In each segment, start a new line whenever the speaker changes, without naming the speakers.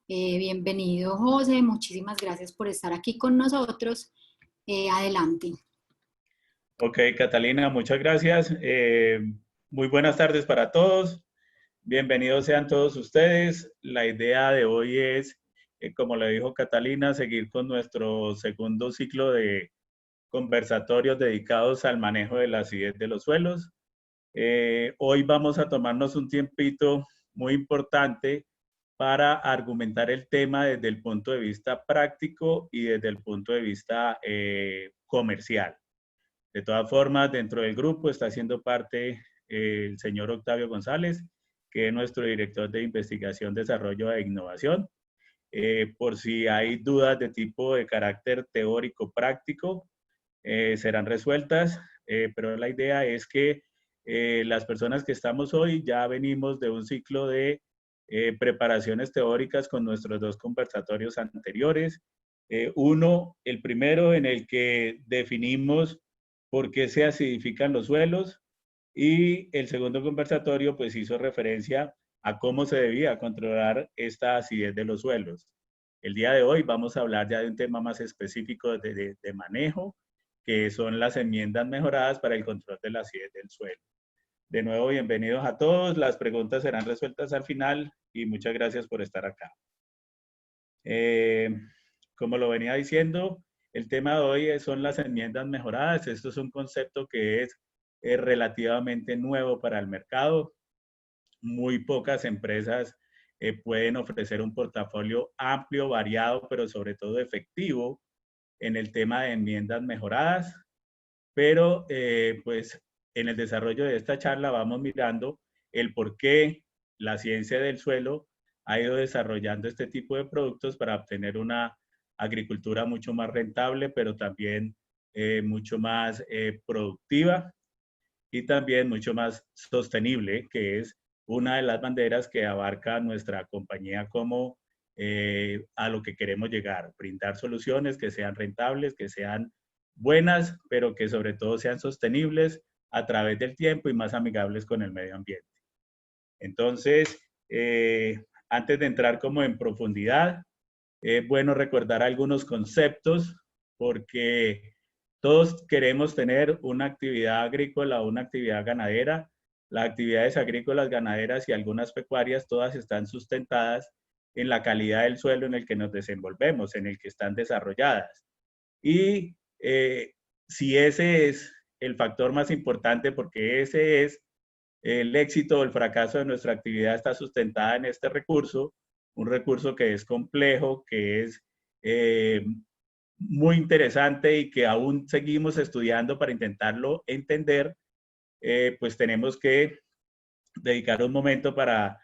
Bienvenido, José. Muchísimas gracias por estar aquí con nosotros. Adelante.
Ok, Catalina, muchas gracias. Muy buenas tardes para todos. Bienvenidos sean todos ustedes. La idea de hoy es, como le dijo Catalina, seguir con nuestro segundo ciclo de conversatorios dedicados al manejo de la acidez de los suelos. Hoy vamos a tomarnos un tiempito muy importante para argumentar el tema desde el punto de vista práctico y desde el punto de vista comercial. De todas formas, dentro del grupo está haciendo parte el señor Octavio González, que es nuestro director de investigación, desarrollo e innovación. Por si hay dudas de tipo de carácter teórico práctico, serán resueltas, pero la idea es que las personas que estamos hoy ya venimos de un ciclo de preparaciones teóricas con nuestros dos conversatorios anteriores. El primero en el que definimos por qué se acidifican los suelos, y el segundo conversatorio pues hizo referencia a cómo se debía controlar esta acidez de los suelos. El día de hoy vamos a hablar ya de un tema más específico de manejo, que son las enmiendas mejoradas para el control de la acidez del suelo. De nuevo, bienvenidos a todos. Las preguntas serán resueltas al final y muchas gracias por estar acá. Eh, como lo venía diciendo, el tema de hoy son las enmiendas mejoradas. Esto es un concepto que es relativamente nuevo para el mercado. Muy pocas empresas pueden ofrecer un portafolio amplio, variado, pero sobre todo efectivo en el tema de enmiendas mejoradas. Pero pues en el desarrollo de esta charla vamos mirando el por qué la ciencia del suelo ha ido desarrollando este tipo de productos para obtener una agricultura mucho más rentable, pero también mucho más productiva y también mucho más sostenible, que es una de las banderas que abarca nuestra compañía como a lo que queremos llegar, brindar soluciones que sean rentables, que sean buenas, pero que sobre todo sean sostenibles a través del tiempo y más amigables con el medio ambiente. Entonces, antes de entrar como en profundidad, es bueno recordar algunos conceptos porque todos queremos tener una actividad agrícola o una actividad ganadera. Las actividades agrícolas, ganaderas y algunas pecuarias, todas están sustentadas en la calidad del suelo en el que nos desenvolvemos, en el que están desarrolladas. Y si ese es el factor más importante, porque ese es el éxito o el fracaso de nuestra actividad, está sustentada en este recurso, un recurso que es complejo, que es eh, muy interesante y que aún seguimos estudiando para intentarlo entender, pues tenemos que dedicar un momento para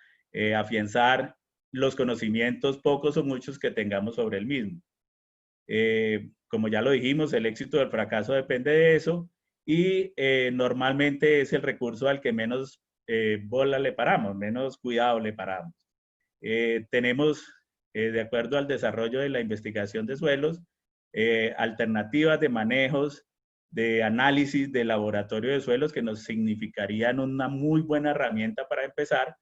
afianzar los conocimientos, pocos o muchos, que tengamos sobre el mismo. Como ya lo dijimos, el éxito o el fracaso depende de eso y normalmente es el recurso al que menos bola le paramos, menos cuidado le paramos. Tenemos, de acuerdo al desarrollo de la investigación de suelos, alternativas de manejos, de análisis de laboratorio de suelos que nos significarían una muy buena herramienta para empezar,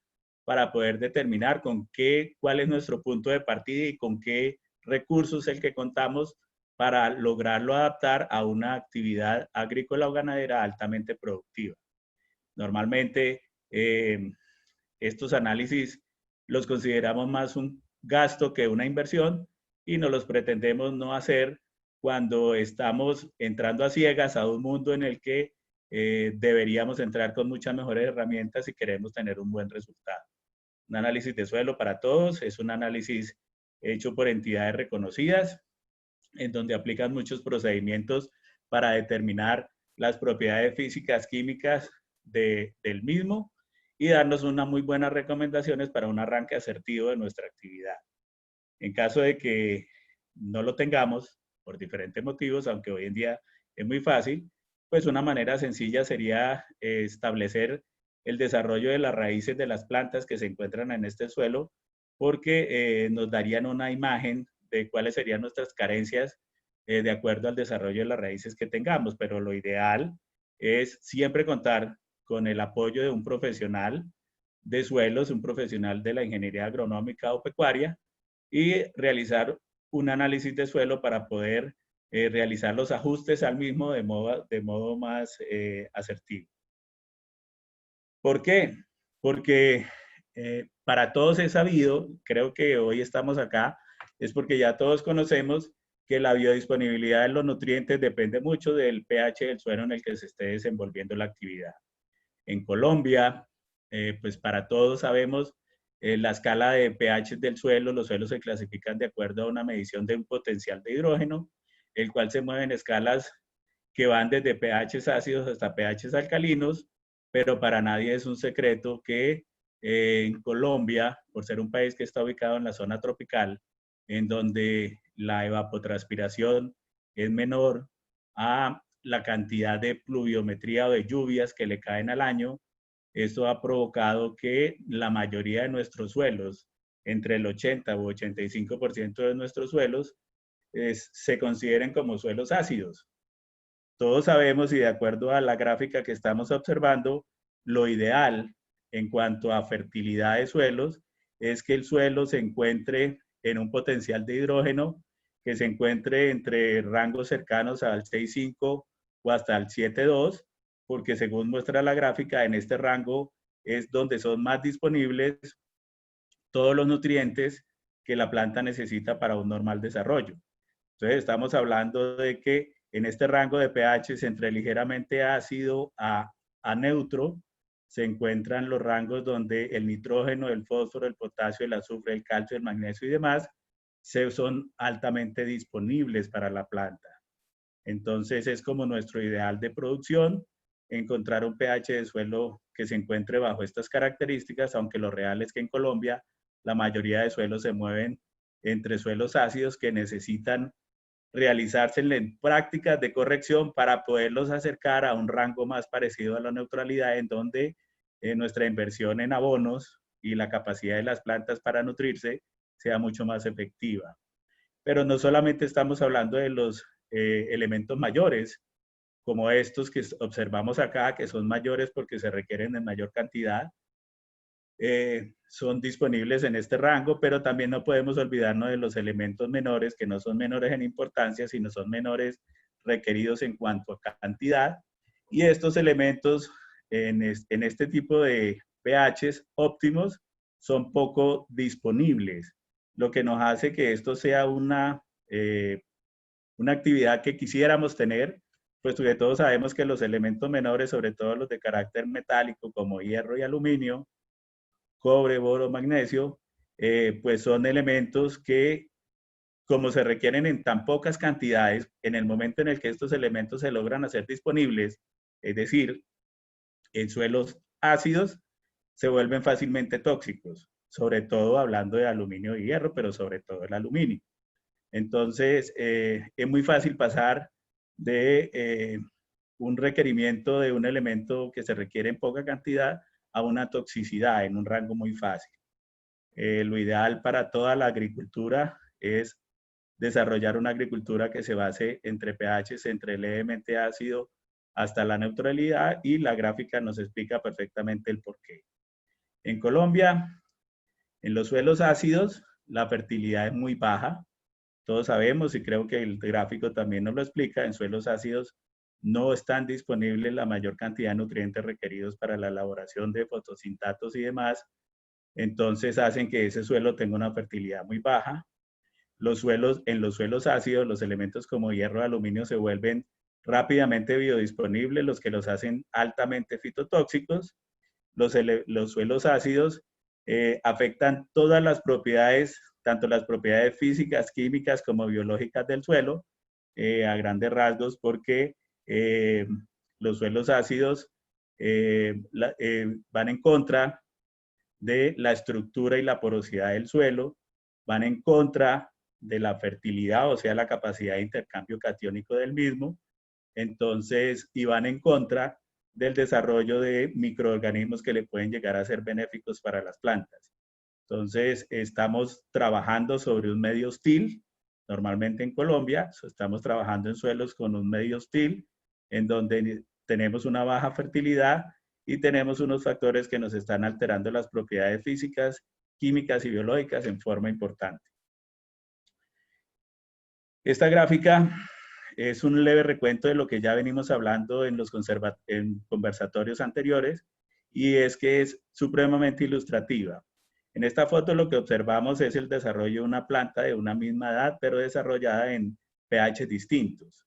para poder determinar cuál es nuestro punto de partida y con qué recursos es el que contamos para lograrlo adaptar a una actividad agrícola o ganadera altamente productiva. Normalmente, estos análisis los consideramos más un gasto que una inversión y no los pretendemos no hacer cuando estamos entrando a ciegas a un mundo en el que deberíamos entrar con muchas mejores herramientas si queremos tener un buen resultado. Un análisis de suelo para todos es un análisis hecho por entidades reconocidas, en donde aplican muchos procedimientos para determinar las propiedades físicas, químicas del mismo y darnos unas muy buenas recomendaciones para un arranque asertivo de nuestra actividad. En caso de que no lo tengamos, por diferentes motivos, aunque hoy en día es muy fácil, pues una manera sencilla sería establecer el desarrollo de las raíces de las plantas que se encuentran en este suelo, porque nos darían una imagen de cuáles serían nuestras carencias de acuerdo al desarrollo de las raíces que tengamos. Pero lo ideal es siempre contar con el apoyo de un profesional de suelos, un profesional de la ingeniería agronómica o pecuaria, y realizar un análisis de suelo para poder realizar los ajustes al mismo de modo más asertivo. ¿Por qué? Porque para todos es sabido, creo que hoy estamos acá, es porque ya todos conocemos que la biodisponibilidad de los nutrientes depende mucho del pH del suelo en el que se esté desenvolviendo la actividad. En Colombia, pues para todos sabemos, la escala de pH del suelo, los suelos se clasifican de acuerdo a una medición de un potencial de hidrógeno, el cual se mueve en escalas que van desde pHs ácidos hasta pHs alcalinos, pero para nadie es un secreto que en Colombia, por ser un país que está ubicado en la zona tropical, en donde la evapotranspiración es menor a la cantidad de pluviometría o de lluvias que le caen al año, esto ha provocado que la mayoría de nuestros suelos, entre el 80 u 85% de nuestros suelos, se consideren como suelos ácidos. Todos sabemos y de acuerdo a la gráfica que estamos observando, lo ideal en cuanto a fertilidad de suelos es que el suelo se encuentre en un potencial de hidrógeno que se encuentre entre rangos cercanos al 6,5 o hasta el 7,2, porque según muestra la gráfica, en este rango es donde son más disponibles todos los nutrientes que la planta necesita para un normal desarrollo. Entonces estamos hablando de que en este rango de pH entre ligeramente ácido a neutro se encuentran los rangos donde el nitrógeno, el fósforo, el potasio, el azufre, el calcio, el magnesio y demás son altamente disponibles para la planta. Entonces es como nuestro ideal de producción, encontrar un pH de suelo que se encuentre bajo estas características, aunque lo real es que en Colombia la mayoría de suelos se mueven entre suelos ácidos que necesitan realizarse en prácticas de corrección para poderlos acercar a un rango más parecido a la neutralidad, en donde nuestra inversión en abonos y la capacidad de las plantas para nutrirse sea mucho más efectiva. Pero no solamente estamos hablando de los elementos mayores, como estos que observamos acá, que son mayores porque se requieren en mayor cantidad, son disponibles en este rango, pero también no podemos olvidarnos de los elementos menores, que no son menores en importancia, sino son menores requeridos en cuanto a cantidad. Y estos elementos en este tipo de pHs óptimos son poco disponibles, lo que nos hace que esto sea una actividad que quisiéramos tener, puesto que todos sabemos que los elementos menores, sobre todo los de carácter metálico como hierro y aluminio, cobre, boro, magnesio, pues son elementos que, como se requieren en tan pocas cantidades, en el momento en el que estos elementos se logran hacer disponibles, es decir, en suelos ácidos, se vuelven fácilmente tóxicos, sobre todo hablando de aluminio y hierro, pero sobre todo el aluminio. Entonces, es muy fácil pasar de un requerimiento de un elemento que se requiere en poca cantidad a una toxicidad en un rango muy fácil. Lo ideal para toda la agricultura es desarrollar una agricultura que se base entre pHs, entre levemente ácido hasta la neutralidad, y la gráfica nos explica perfectamente el porqué. En Colombia, en los suelos ácidos, la fertilidad es muy baja. Todos sabemos, y creo que el gráfico también nos lo explica, en suelos ácidos no están disponibles la mayor cantidad de nutrientes requeridos para la elaboración de fotosintatos y demás, entonces hacen que ese suelo tenga una fertilidad muy baja. En los suelos ácidos, los elementos como hierro y aluminio se vuelven rápidamente biodisponibles, los que los hacen altamente fitotóxicos. Los suelos ácidos afectan todas las propiedades, tanto las propiedades físicas, químicas como biológicas del suelo, a grandes rasgos, porque los suelos ácidos van en contra de la estructura y la porosidad del suelo, van en contra de la fertilidad, o sea, la capacidad de intercambio catiónico del mismo, entonces, y van en contra del desarrollo de microorganismos que le pueden llegar a ser benéficos para las plantas. Entonces, estamos trabajando sobre un medio hostil, normalmente en Colombia, estamos trabajando en suelos con un medio hostil, en donde tenemos una baja fertilidad y tenemos unos factores que nos están alterando las propiedades físicas, químicas y biológicas en forma importante. Esta gráfica es un leve recuento de lo que ya venimos hablando en los conversatorios anteriores, y es que es supremamente ilustrativa. En esta foto lo que observamos es el desarrollo de una planta de una misma edad, pero desarrollada en pH distintos.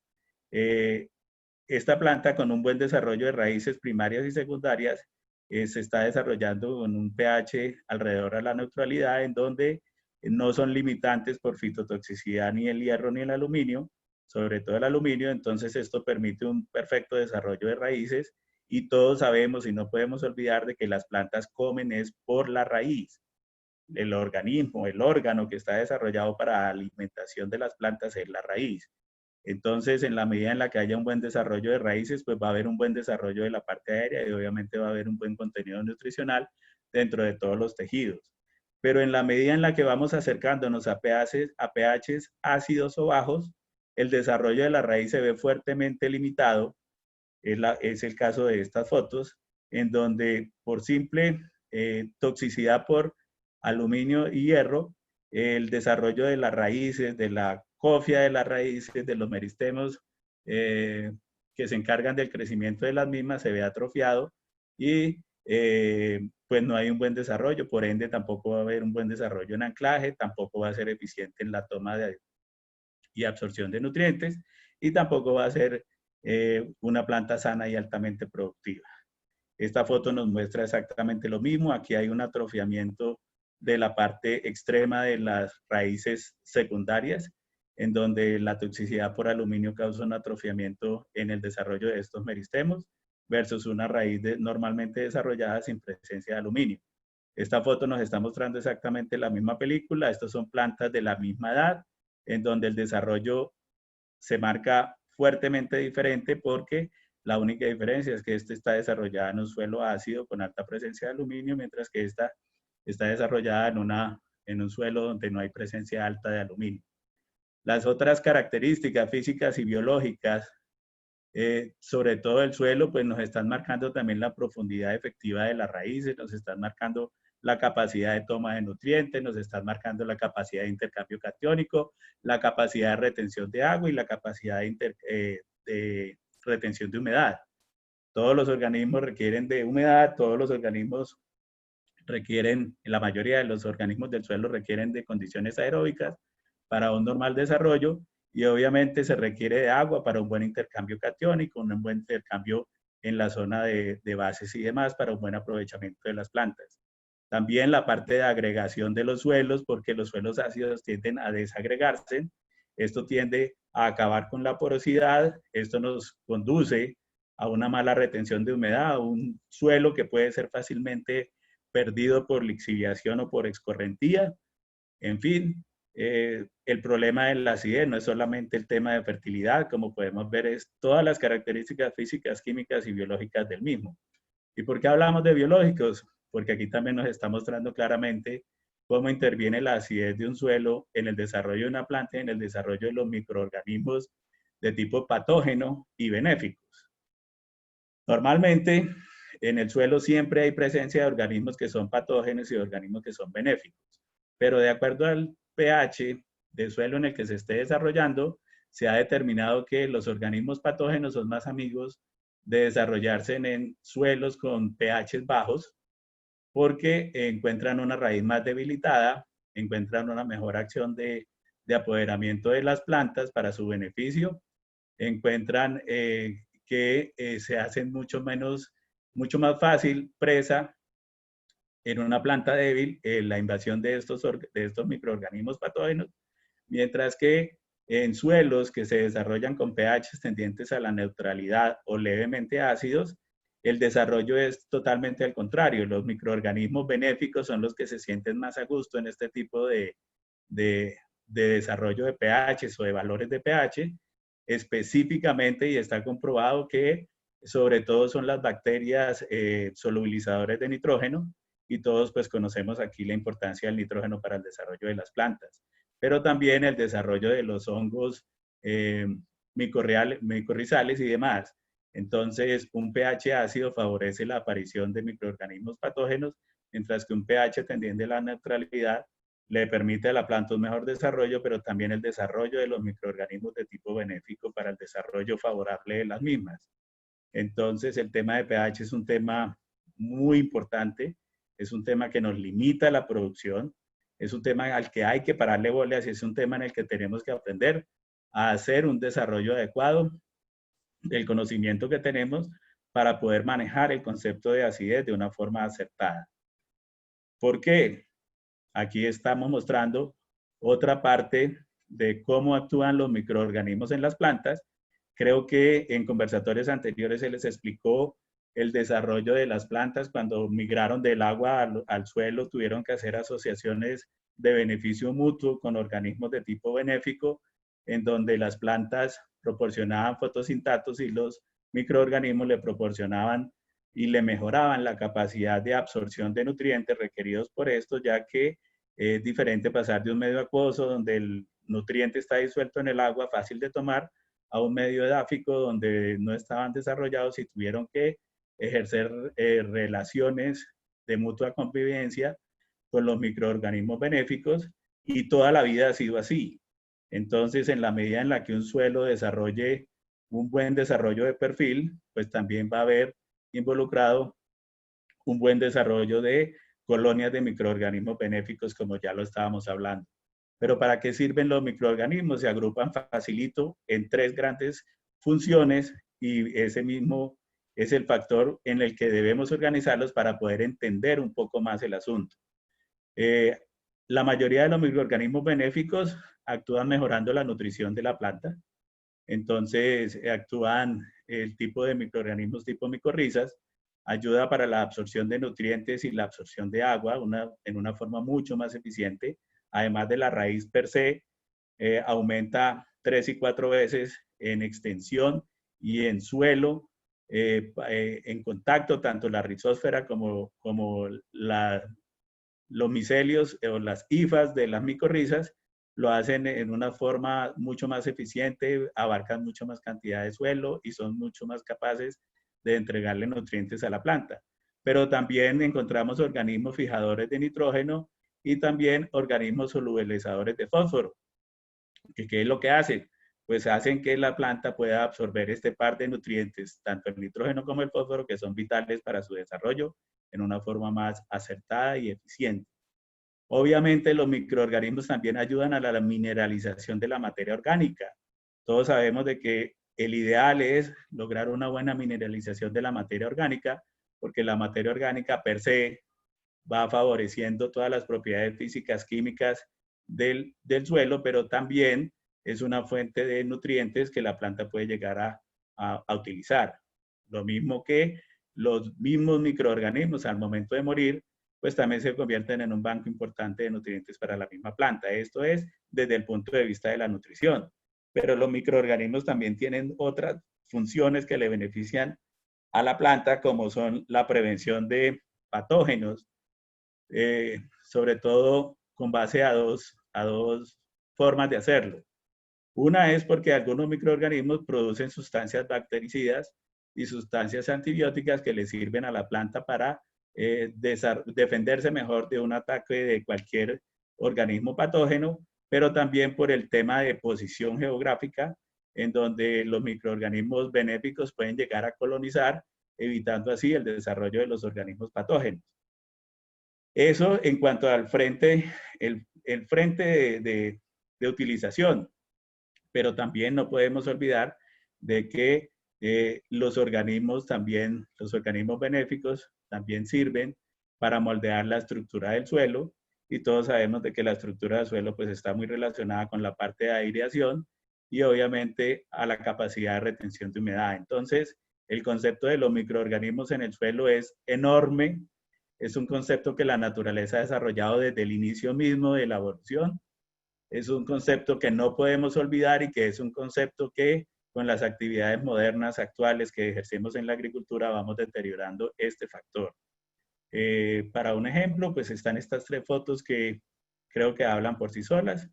Esta planta, con un buen desarrollo de raíces primarias y secundarias, se está desarrollando con un pH alrededor a la neutralidad, en donde no son limitantes por fitotoxicidad ni el hierro ni el aluminio, sobre todo el aluminio. Entonces esto permite un perfecto desarrollo de raíces, y todos sabemos y no podemos olvidar de que las plantas comen es por la raíz. El organismo, el órgano que está desarrollado para la alimentación de las plantas es la raíz. Entonces, en la medida en la que haya un buen desarrollo de raíces, pues va a haber un buen desarrollo de la parte aérea, y obviamente va a haber un buen contenido nutricional dentro de todos los tejidos. Pero en la medida en la que vamos acercándonos a pHs ácidos o bajos, el desarrollo de la raíz se ve fuertemente limitado. Es el caso de estas fotos, en donde por simple toxicidad por aluminio y hierro, el desarrollo de las raíces, de la cofia de las raíces, de los meristemos que se encargan del crecimiento de las mismas, se ve atrofiado, y pues no hay un buen desarrollo. Por ende tampoco va a haber un buen desarrollo en anclaje, tampoco va a ser eficiente en la toma y absorción de nutrientes, y tampoco va a ser una planta sana y altamente productiva. Esta foto nos muestra exactamente lo mismo. Aquí hay un atrofiamiento de la parte extrema de las raíces secundarias, en donde la toxicidad por aluminio causa un atrofiamiento en el desarrollo de estos meristemos, versus una raíz normalmente desarrollada sin presencia de aluminio. Esta foto nos está mostrando exactamente la misma película. Estas son plantas de la misma edad, en donde el desarrollo se marca fuertemente diferente, porque la única diferencia es que esta está desarrollada en un suelo ácido con alta presencia de aluminio, mientras que esta está desarrollada en un suelo donde no hay presencia alta de aluminio. Las otras características físicas y biológicas, sobre todo el suelo, pues nos están marcando también la profundidad efectiva de las raíces, nos están marcando la capacidad de toma de nutrientes, nos están marcando la capacidad de intercambio catiónico, la capacidad de retención de agua y la capacidad de retención de humedad. Todos los organismos requieren de humedad, todos los organismos requieren, la mayoría de los organismos del suelo requieren de condiciones aeróbicas para un normal desarrollo, y obviamente se requiere de agua para un buen intercambio catiónico, un buen intercambio en la zona de bases y demás, para un buen aprovechamiento de las plantas. También la parte de agregación de los suelos, porque los suelos ácidos tienden a desagregarse. Esto tiende a acabar con la porosidad. Esto nos conduce a una mala retención de humedad, a un suelo que puede ser fácilmente perdido por lixiviación o por escorrentía. En fin, el problema de la acidez no es solamente el tema de fertilidad, como podemos ver, es todas las características físicas, químicas y biológicas del mismo. ¿Y por qué hablamos de biológicos? Porque aquí también nos está mostrando claramente cómo interviene la acidez de un suelo en el desarrollo de una planta y en el desarrollo de los microorganismos de tipo patógeno y benéficos. Normalmente, en el suelo siempre hay presencia de organismos que son patógenos y de organismos que son benéficos, pero de acuerdo al pH del suelo en el que se esté desarrollando, se ha determinado que los organismos patógenos son más amigos de desarrollarse en suelos con pHs bajos, porque encuentran una raíz más debilitada, encuentran una mejor acción de apoderamiento de las plantas para su beneficio, encuentran que se hacen mucho más fácil presa en una planta débil la invasión de estos microorganismos patógenos, mientras que en suelos que se desarrollan con pHs tendientes a la neutralidad o levemente ácidos, el desarrollo es totalmente al contrario. Los microorganismos benéficos son los que se sienten más a gusto en este tipo de desarrollo de pHs o de valores de pH, específicamente, y está comprobado que sobre todo son las bacterias solubilizadores de nitrógeno, y todos pues conocemos aquí la importancia del nitrógeno para el desarrollo de las plantas, pero también el desarrollo de los hongos micorrizales y demás. Entonces, un pH ácido favorece la aparición de microorganismos patógenos, mientras que un pH tendiente a la neutralidad le permite a la planta un mejor desarrollo, pero también el desarrollo de los microorganismos de tipo benéfico para el desarrollo favorable de las mismas. Entonces, el tema de pH es un tema muy importante, es un tema que nos limita la producción, es un tema al que hay que pararle bolas y es un tema en el que tenemos que aprender a hacer un desarrollo adecuado del conocimiento que tenemos para poder manejar el concepto de acidez de una forma acertada. ¿Por qué? Aquí estamos mostrando otra parte de cómo actúan los microorganismos en las plantas. Creo que en conversatorios anteriores se les explicó el desarrollo de las plantas cuando migraron del agua al suelo, tuvieron que hacer asociaciones de beneficio mutuo con organismos de tipo benéfico, en donde las plantas proporcionaban fotosintatos y los microorganismos le proporcionaban y le mejoraban la capacidad de absorción de nutrientes requeridos por estos, ya que es diferente pasar de un medio acuoso donde el nutriente está disuelto en el agua, fácil de tomar, a un medio edáfico donde no estaban desarrollados y tuvieron que ejercer relaciones de mutua convivencia con los microorganismos benéficos y toda la vida ha sido así. Entonces, en la medida en la que un suelo desarrolle un buen desarrollo de perfil, pues también va a haber involucrado un buen desarrollo de colonias de microorganismos benéficos, como ya lo estábamos hablando. Pero ¿para qué sirven los microorganismos? Se agrupan facilito en tres grandes funciones y ese mismo es el factor en el que debemos organizarlos para poder entender un poco más el asunto. La mayoría de los microorganismos benéficos actúan mejorando la nutrición de la planta. Entonces, actúan el tipo de microorganismos tipo micorrizas, ayuda para la absorción de nutrientes y la absorción de agua en una forma mucho más eficiente. Además de la raíz per se, aumenta 3 y 4 veces en extensión y en suelo, en contacto, tanto la rizósfera como los micelios o las hifas de las micorrizas lo hacen en una forma mucho más eficiente, abarcan mucho más cantidad de suelo y son mucho más capaces de entregarle nutrientes a la planta. Pero también encontramos organismos fijadores de nitrógeno y también organismos solubilizadores de fósforo. ¿Qué es lo que hacen? Pues hacen que la planta pueda absorber este par de nutrientes, tanto el nitrógeno como el fósforo, que son vitales para su desarrollo en una forma más acertada y eficiente. Obviamente los microorganismos también ayudan a la mineralización de la materia orgánica. Todos sabemos de que el ideal es lograr una buena mineralización de la materia orgánica, porque la materia orgánica per se va favoreciendo todas las propiedades físicas, químicas del suelo, pero también es una fuente de nutrientes que la planta puede llegar a utilizar. Lo mismo que los mismos microorganismos al momento de morir, pues también se convierten en un banco importante de nutrientes para la misma planta. Esto es desde el punto de vista de la nutrición. Pero los microorganismos también tienen otras funciones que le benefician a la planta, como son la prevención de patógenos, sobre todo con base a dos formas de hacerlo. Una es porque algunos microorganismos producen sustancias bactericidas y sustancias antibióticas que le sirven a la planta para defenderse mejor de un ataque de cualquier organismo patógeno, pero también por el tema de posición geográfica, en donde los microorganismos benéficos pueden llegar a colonizar, evitando así el desarrollo de los organismos patógenos. Eso en cuanto al frente, el frente de utilización, pero también no podemos olvidar de que los organismos benéficos también sirven para moldear la estructura del suelo y todos sabemos de que la estructura del suelo pues está muy relacionada con la parte de aireación y obviamente a la capacidad de retención de humedad. Entonces, el concepto de los microorganismos en el suelo es enorme. Es un concepto que la naturaleza ha desarrollado desde el inicio mismo de la evolución. Es un concepto que no podemos olvidar y que es un concepto que con las actividades modernas actuales que ejercemos en la agricultura vamos deteriorando este factor. Para un ejemplo, pues están estas tres fotos que creo que hablan por sí solas.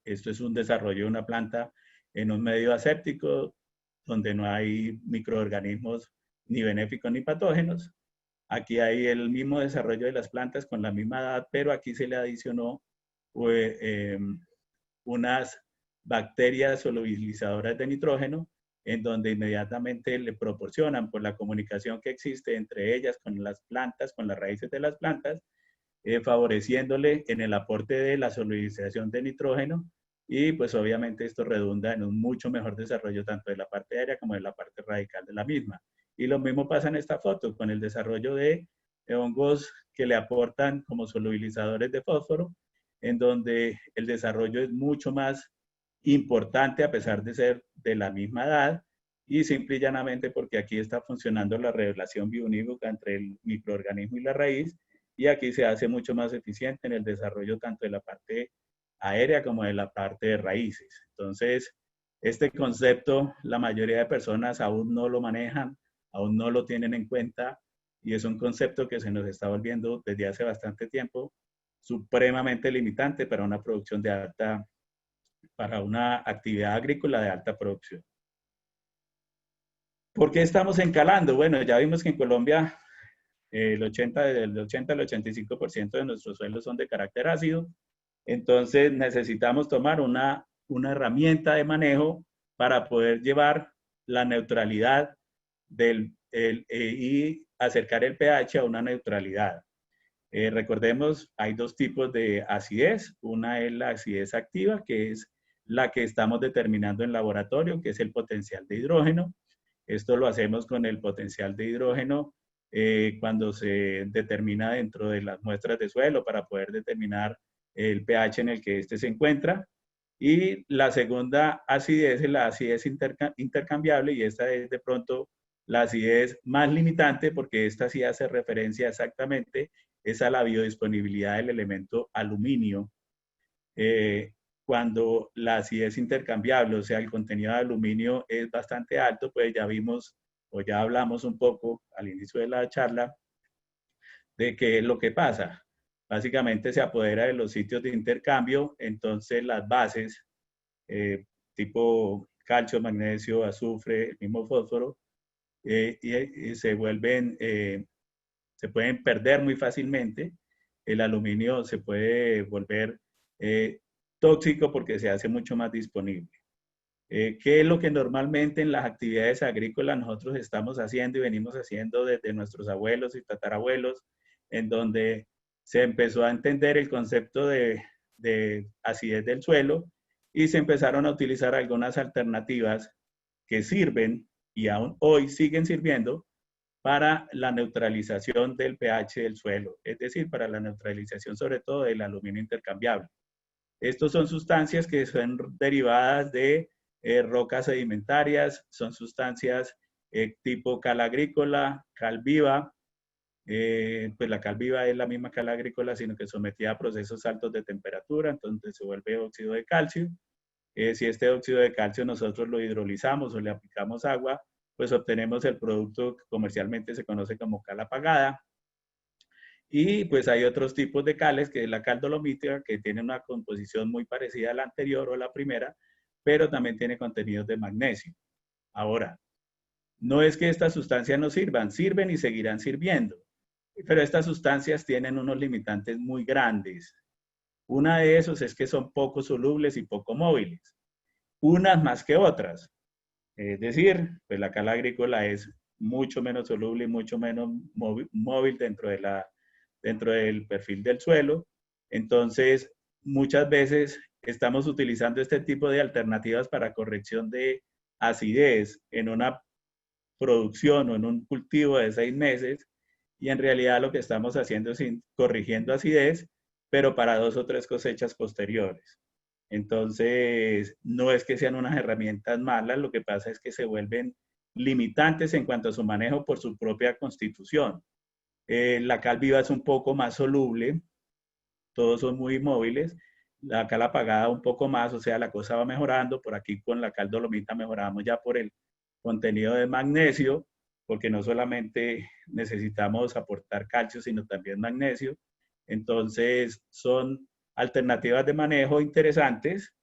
Esto es un desarrollo de una planta en un medio aséptico donde no hay microorganismos ni benéficos ni patógenos. Aquí hay el mismo desarrollo de las plantas con la misma edad, pero aquí se le adicionó unas bacterias solubilizadoras de nitrógeno, en donde inmediatamente le proporcionan por la comunicación que existe entre ellas con las plantas, con las raíces de las plantas, favoreciéndole en el aporte de la solubilización de nitrógeno, y pues obviamente esto redunda en un mucho mejor desarrollo tanto de la parte aérea como de la parte radical de la misma. Y lo mismo pasa en esta foto con el desarrollo de hongos que le aportan como solubilizadores de fósforo, en donde el desarrollo es mucho más importante a pesar de ser de la misma edad, y simple y llanamente porque aquí está funcionando la relación biounívoca entre el microorganismo y la raíz, y aquí se hace mucho más eficiente en el desarrollo tanto de la parte aérea como de la parte de raíces. Entonces, este concepto la mayoría de personas aún no lo manejan, aún no lo tienen en cuenta, y es un concepto que se nos está volviendo desde hace bastante tiempo supremamente limitante para una producción de alta, para una actividad agrícola de alta producción. ¿Por qué estamos encalando? Bueno, ya vimos que en Colombia del 80 al 85% de nuestros suelos son de carácter ácido, entonces necesitamos tomar una herramienta de manejo para poder llevar la neutralidad y acercar el pH a una neutralidad. Recordemos, hay dos tipos de acidez. Una es la acidez activa, que es la que estamos determinando en laboratorio, que es el potencial de hidrógeno. Esto lo hacemos con el potencial de hidrógeno cuando se determina dentro de las muestras de suelo para poder determinar el pH en el que éste se encuentra. Y la segunda acidez es la acidez intercambiable, y esta es de pronto la acidez más limitante, porque esta sí hace referencia exactamente es a la biodisponibilidad del elemento aluminio. Cuando la acidez intercambiable, o sea, el contenido de aluminio es bastante alto, pues ya vimos o ya hablamos un poco al inicio de la charla de qué es lo que pasa. Básicamente se apodera de los sitios de intercambio, entonces las bases tipo calcio, magnesio, azufre, el mismo fósforo, y se vuelven, se pueden perder muy fácilmente. El aluminio se puede volver tóxico porque se hace mucho más disponible. ¿Qué es lo que normalmente en las actividades agrícolas nosotros estamos haciendo y venimos haciendo desde nuestros abuelos y tatarabuelos, en donde se empezó a entender el concepto de acidez del suelo y se empezaron a utilizar algunas alternativas que sirven y aún hoy siguen sirviendo para la neutralización del pH del suelo, es decir, para la neutralización sobre todo del aluminio intercambiable. Estos son sustancias que son derivadas de rocas sedimentarias, son sustancias tipo cal agrícola, cal viva. Pues la cal viva es la misma cal agrícola, sino que sometida a procesos altos de temperatura, entonces se vuelve óxido de calcio. Si este óxido de calcio nosotros lo hidrolizamos o le aplicamos agua, pues obtenemos el producto que comercialmente se conoce como cal apagada. Y pues hay otros tipos de cales, que es la cal dolomítica, que tiene una composición muy parecida a la anterior o a la primera, pero también tiene contenidos de magnesio. Ahora, no es que estas sustancias no sirvan, sirven y seguirán sirviendo, pero estas sustancias tienen unos limitantes muy grandes. Una de esos es que son poco solubles y poco móviles, unas más que otras. Es decir, pues la cal agrícola es mucho menos soluble y mucho menos móvil dentro del perfil del suelo. Entonces, muchas veces estamos utilizando este tipo de alternativas para corrección de acidez en una producción o en un cultivo de 6 meses, y en realidad lo que estamos haciendo es corrigiendo acidez, pero para 2 o 3 cosechas posteriores. Entonces, no es que sean unas herramientas malas, lo que pasa es que se vuelven limitantes en cuanto a su manejo por su propia constitución. La cal viva es un poco más soluble, todos son muy móviles, la cal apagada un poco más, o sea, la cosa va mejorando. Por aquí con la cal dolomita mejoramos ya por el contenido de magnesio, porque no solamente necesitamos aportar calcio, sino también magnesio. Entonces, son alternativas de manejo interesantes,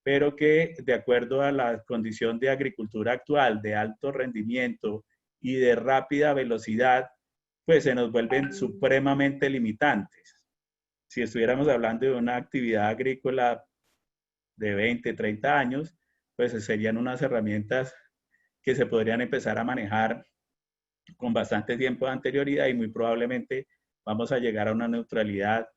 pero que de acuerdo a la condición de agricultura actual, de alto rendimiento y de rápida velocidad, pues se nos vuelven supremamente limitantes. Si estuviéramos hablando de una actividad agrícola de 20, 30 años, pues serían unas herramientas que se podrían empezar a manejar con bastante tiempo de anterioridad y muy probablemente vamos a llegar a una neutralidad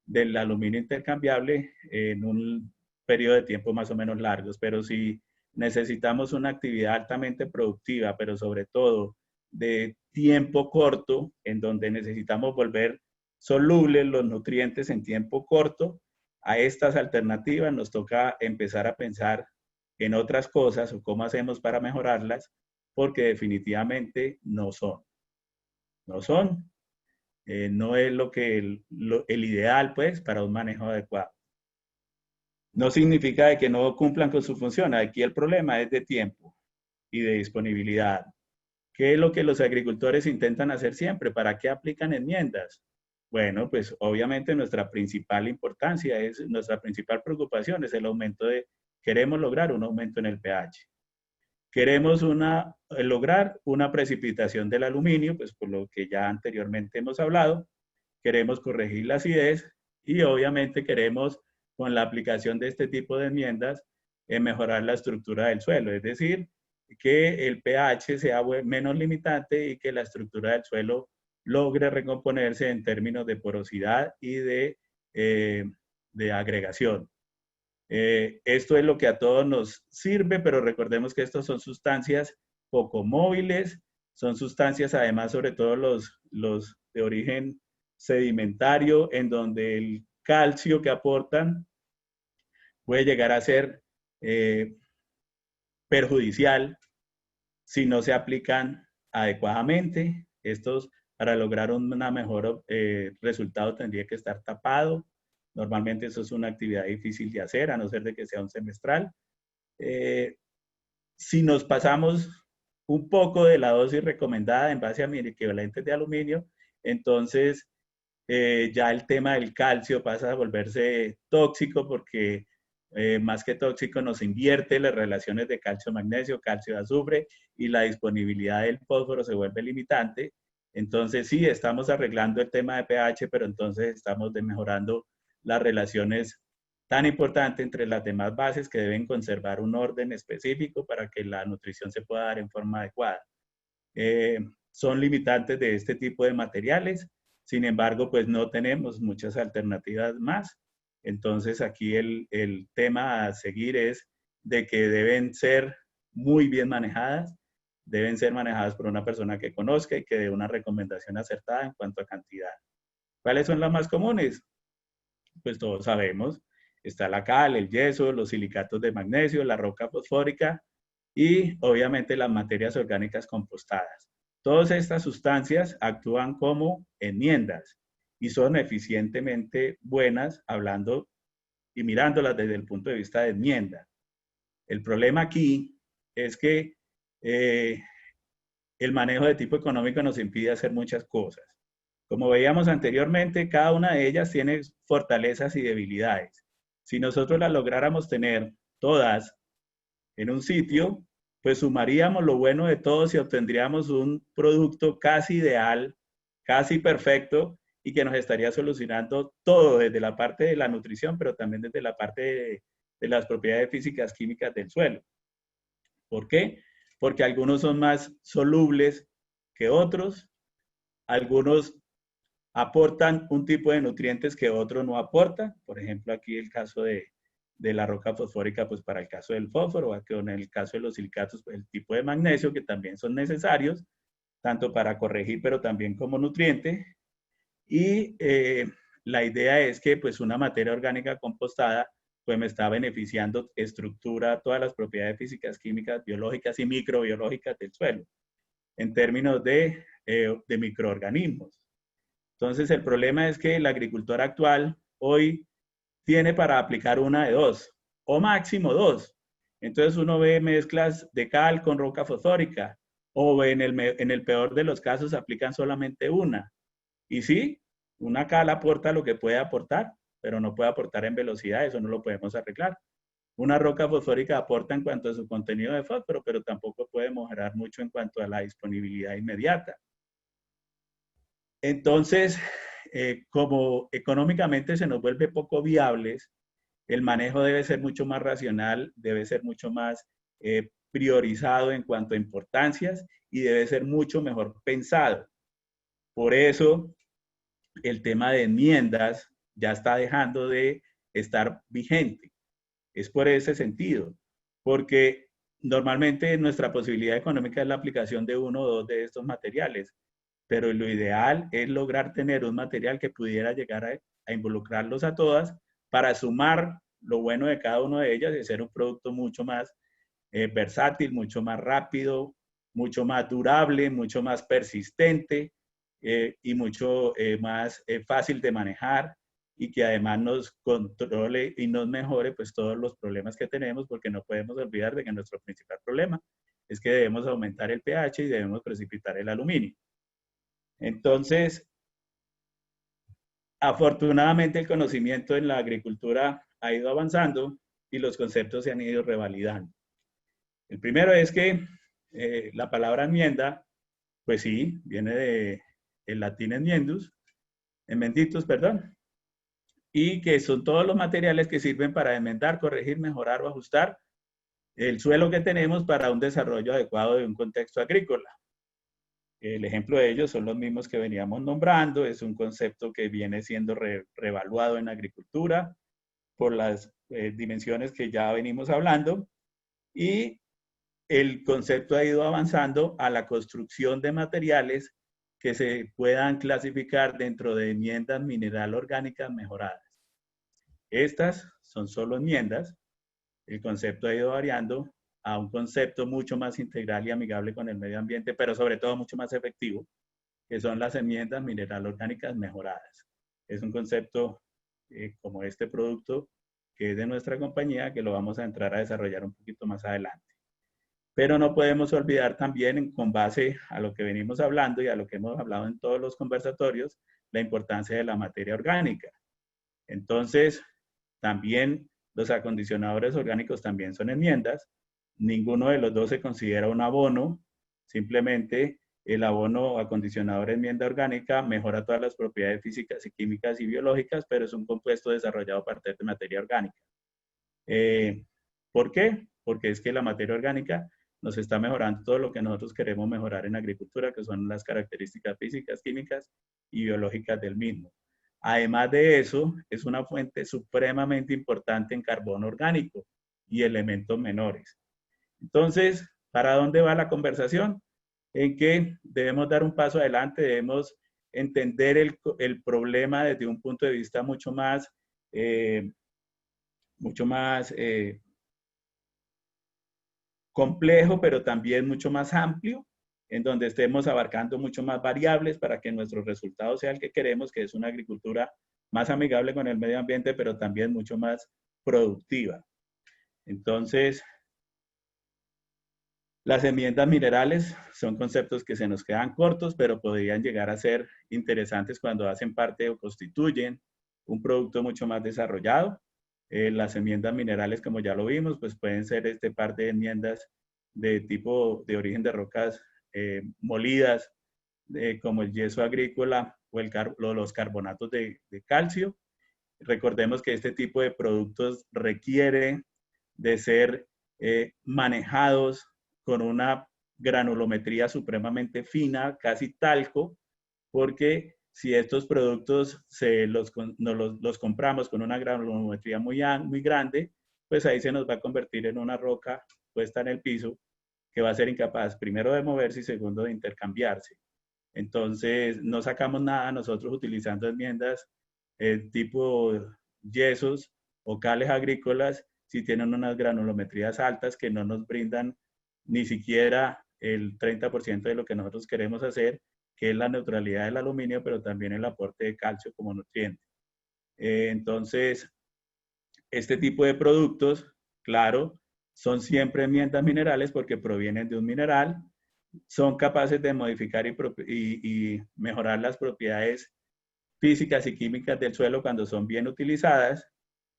del aluminio intercambiable en un periodo de tiempo más o menos largos. Pero si necesitamos una actividad altamente productiva, pero sobre todo de tiempo corto, en donde necesitamos volver solubles los nutrientes en tiempo corto, a estas alternativas nos toca empezar a pensar en otras cosas o cómo hacemos para mejorarlas, porque definitivamente no son. No son. No es lo que el ideal, pues, para un manejo adecuado. No significa de que no cumplan con su función. Aquí el problema es de tiempo y de disponibilidad. ¿Qué es lo que los agricultores intentan hacer siempre? ¿Para qué aplican enmiendas? Bueno, pues obviamente nuestra principal importancia nuestra principal preocupación es el aumento queremos lograr un aumento en el pH. Queremos lograr una precipitación del aluminio, pues por lo que ya anteriormente hemos hablado. Queremos corregir la acidez y obviamente queremos, con la aplicación de este tipo de enmiendas, mejorar la estructura del suelo, es decir, que el pH sea menos limitante y que la estructura del suelo logre recomponerse en términos de porosidad y de agregación. Esto es lo que a todos nos sirve, pero recordemos que estos son sustancias poco móviles, son sustancias además sobre todo los de origen sedimentario, en donde el calcio que aportan puede llegar a ser perjudicial si no se aplican adecuadamente. Estos, para lograr un mejor resultado, tendría que estar tapado. Normalmente eso es una actividad difícil de hacer, a no ser de que sea un semestral. Si nos pasamos un poco de la dosis recomendada en base a equivalentes de aluminio, entonces ya el tema del calcio pasa a volverse tóxico porque más que tóxico nos invierte las relaciones de calcio-magnesio, calcio-azufre y la disponibilidad del fósforo se vuelve limitante. Entonces sí, estamos arreglando el tema de pH, pero entonces estamos mejorando las relaciones tan importantes entre las demás bases que deben conservar un orden específico para que la nutrición se pueda dar en forma adecuada. Son limitantes de este tipo de materiales. Sin embargo, pues no tenemos muchas alternativas más. Entonces aquí el tema a seguir es de que deben ser muy bien manejadas, deben ser manejadas por una persona que conozca y que dé una recomendación acertada en cuanto a cantidad. ¿Cuáles son las más comunes? Pues todos sabemos, está la cal, el yeso, los silicatos de magnesio, la roca fosfórica y obviamente las materias orgánicas compostadas. Todas estas sustancias actúan como enmiendas y son eficientemente buenas hablando y mirándolas desde el punto de vista de enmienda. El problema aquí es que el manejo de tipo económico nos impide hacer muchas cosas. Como veíamos anteriormente, cada una de ellas tiene fortalezas y debilidades. Si nosotros las lográramos tener todas en un sitio, pues sumaríamos lo bueno de todos y obtendríamos un producto casi ideal, casi perfecto y que nos estaría solucionando todo desde la parte de la nutrición, pero también desde la parte de las propiedades físicas químicas del suelo. ¿Por qué? Porque algunos son más solubles que otros, algunos aportan un tipo de nutrientes que otros no aportan. Por ejemplo, aquí el caso de la roca fosfórica, pues para el caso del fósforo, o en el caso de los silicatos, pues el tipo de magnesio, que también son necesarios, tanto para corregir, pero también como nutriente. Y la idea es que pues una materia orgánica compostada, pues me está beneficiando estructura todas las propiedades físicas, químicas, biológicas y microbiológicas del suelo, en términos de microorganismos. Entonces, el problema es que el agricultor actual hoy tiene para aplicar una de dos, o máximo dos. Entonces, uno ve mezclas de cal con roca fosfórica, o en el peor de los casos aplican solamente una. Y sí, una cal aporta lo que puede aportar, pero no puede aportar en velocidad, eso no lo podemos arreglar. Una roca fosfórica aporta en cuanto a su contenido de fósforo, pero tampoco puede mejorar mucho en cuanto a la disponibilidad inmediata. Entonces, como económicamente se nos vuelve poco viables, el manejo debe ser mucho más racional, debe ser mucho más priorizado en cuanto a importancias y debe ser mucho mejor pensado. Por eso, el tema de enmiendas ya está dejando de estar vigente. Es por ese sentido, porque normalmente nuestra posibilidad económica es la aplicación de uno o dos de estos materiales, pero lo ideal es lograr tener un material que pudiera llegar a involucrarlos a todas para sumar lo bueno de cada una de ellas y hacer un producto mucho más versátil, mucho más rápido, mucho más durable, mucho más persistente y mucho más fácil de manejar y que además nos controle y nos mejore pues todos los problemas que tenemos, porque no podemos olvidar de que nuestro principal problema es que debemos aumentar el pH y debemos precipitar el aluminio. Entonces, afortunadamente el conocimiento en la agricultura ha ido avanzando y los conceptos se han ido revalidando. El primero es que la palabra enmienda, pues sí, viene del latín enmiendus, enmenditus, perdón, y que son todos los materiales que sirven para enmendar, corregir, mejorar o ajustar el suelo que tenemos para un desarrollo adecuado de un contexto agrícola. El ejemplo de ellos son los mismos que veníamos nombrando, es un concepto que viene siendo reevaluado en agricultura por las dimensiones que ya venimos hablando y el concepto ha ido avanzando a la construcción de materiales que se puedan clasificar dentro de enmiendas mineral orgánicas mejoradas. Estas son solo enmiendas. El concepto ha ido variando a un concepto mucho más integral y amigable con el medio ambiente, pero sobre todo mucho más efectivo, que son las enmiendas mineral orgánicas mejoradas. Es un concepto como este producto que es de nuestra compañía, que lo vamos a entrar a desarrollar un poquito más adelante. Pero no podemos olvidar también, con base a lo que venimos hablando y a lo que hemos hablado en todos los conversatorios, la importancia de la materia orgánica. Entonces, también los acondicionadores orgánicos también son enmiendas. Ninguno de los dos se considera un abono. Simplemente el abono acondicionador enmienda orgánica mejora todas las propiedades físicas y químicas y biológicas, pero es un compuesto desarrollado a partir de materia orgánica. ¿Por qué? Porque es que la materia orgánica nos está mejorando todo lo que nosotros queremos mejorar en agricultura, que son las características físicas, químicas y biológicas del mismo. Además de eso, es una fuente supremamente importante en carbono orgánico y elementos menores. Entonces, ¿para dónde va la conversación? En que debemos dar un paso adelante, debemos entender el problema desde un punto de vista mucho más complejo, pero también mucho más amplio, en donde estemos abarcando mucho más variables para que nuestro resultado sea el que queremos, que es una agricultura más amigable con el medio ambiente, pero también mucho más productiva. Entonces, las enmiendas minerales son conceptos que se nos quedan cortos, pero podrían llegar a ser interesantes cuando hacen parte o constituyen un producto mucho más desarrollado. Las enmiendas minerales, como ya lo vimos, pues pueden ser este par de enmiendas de tipo de origen de rocas molidas, como el yeso agrícola o los carbonatos de calcio. Recordemos que este tipo de productos requiere de ser manejados con una granulometría supremamente fina, casi talco, porque si estos productos los compramos con una granulometría muy grande, pues ahí se nos va a convertir en una roca puesta en el piso que va a ser incapaz, primero, de moverse y segundo, de intercambiarse. Entonces, no sacamos nada nosotros utilizando enmiendas tipo yesos o cales agrícolas si tienen unas granulometrías altas que no nos brindan ni siquiera el 30% de lo que nosotros queremos hacer, que es la neutralidad del aluminio, pero también el aporte de calcio como nutriente. Entonces, este tipo de productos, claro, son siempre enmiendas minerales porque provienen de un mineral, son capaces de modificar y mejorar las propiedades físicas y químicas del suelo cuando son bien utilizadas,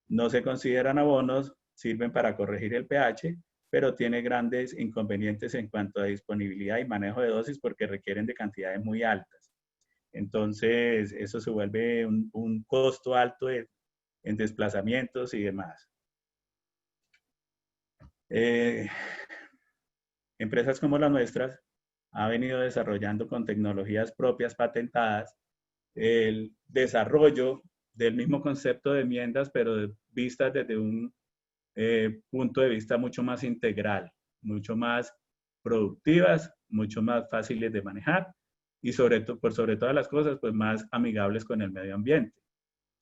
no se consideran abonos, sirven para corregir el pH, pero tiene grandes inconvenientes en cuanto a disponibilidad y manejo de dosis porque requieren de cantidades muy altas. Entonces, eso se vuelve un costo alto en desplazamientos y demás. Empresas como las nuestras han venido desarrollando con tecnologías propias patentadas el desarrollo del mismo concepto de enmiendas, pero vistas desde un punto de vista mucho más integral, mucho más productivas, mucho más fáciles de manejar y por sobre todas las cosas, pues más amigables con el medio ambiente.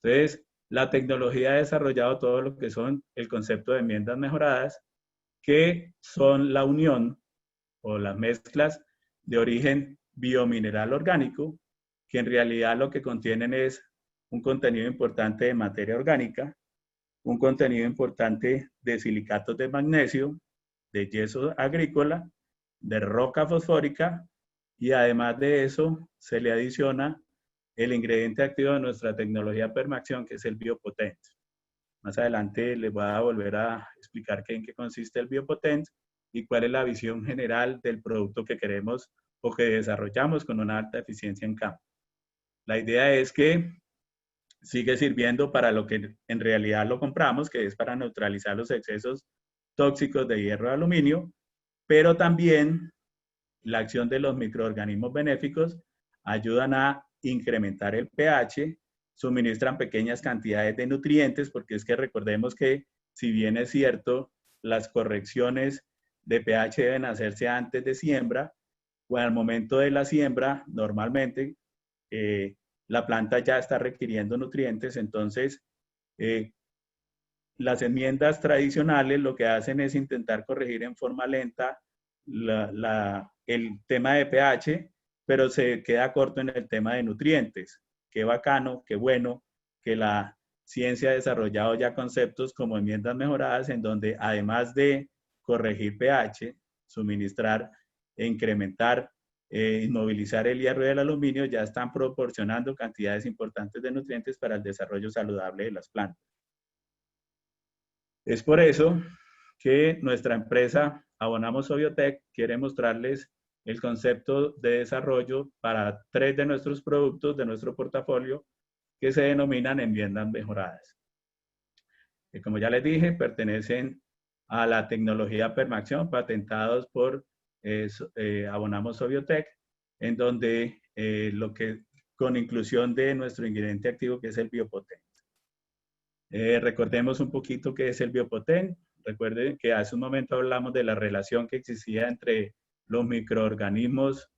Entonces, la tecnología ha desarrollado todo lo que son el concepto de enmiendas mejoradas, que son la unión o las mezclas de origen biomineral orgánico, que en realidad lo que contienen es un contenido importante de materia orgánica, un contenido importante de silicatos de magnesio, de yeso agrícola, de roca fosfórica, y además de eso se le adiciona el ingrediente activo de nuestra tecnología Permaxion, que es el Biopotent. Más adelante les voy a volver a explicar en qué consiste el Biopotent y cuál es la visión general del producto que queremos o que desarrollamos con una alta eficiencia en campo. La idea es que sigue sirviendo para lo que en realidad lo compramos, que es para neutralizar los excesos tóxicos de hierro y aluminio, pero también la acción de los microorganismos benéficos ayudan a incrementar el pH, suministran pequeñas cantidades de nutrientes, porque es que recordemos que si bien es cierto, las correcciones de pH deben hacerse antes de siembra, o al momento de la siembra, normalmente la planta ya está requiriendo nutrientes, entonces las enmiendas tradicionales lo que hacen es intentar corregir en forma lenta el tema de pH, pero se queda corto en el tema de nutrientes. Qué bacano, qué bueno que la ciencia ha desarrollado ya conceptos como enmiendas mejoradas en donde además de corregir pH, suministrar e incrementar, inmovilizar el hierro y el aluminio, ya están proporcionando cantidades importantes de nutrientes para el desarrollo saludable de las plantas. Es por eso que nuestra empresa Abonamos Obiotech quiere mostrarles el concepto de desarrollo para 3 de nuestros productos de nuestro portafolio que se denominan enmiendas mejoradas. Que como ya les dije, pertenecen a la tecnología Permaxion, patentados por Abonamos Obiotech, en donde con inclusión de nuestro ingrediente activo que es el Biopotent. Recordemos un poquito qué es el Biopotent. Recuerden que hace un momento hablamos de la relación que existía entre los microorganismos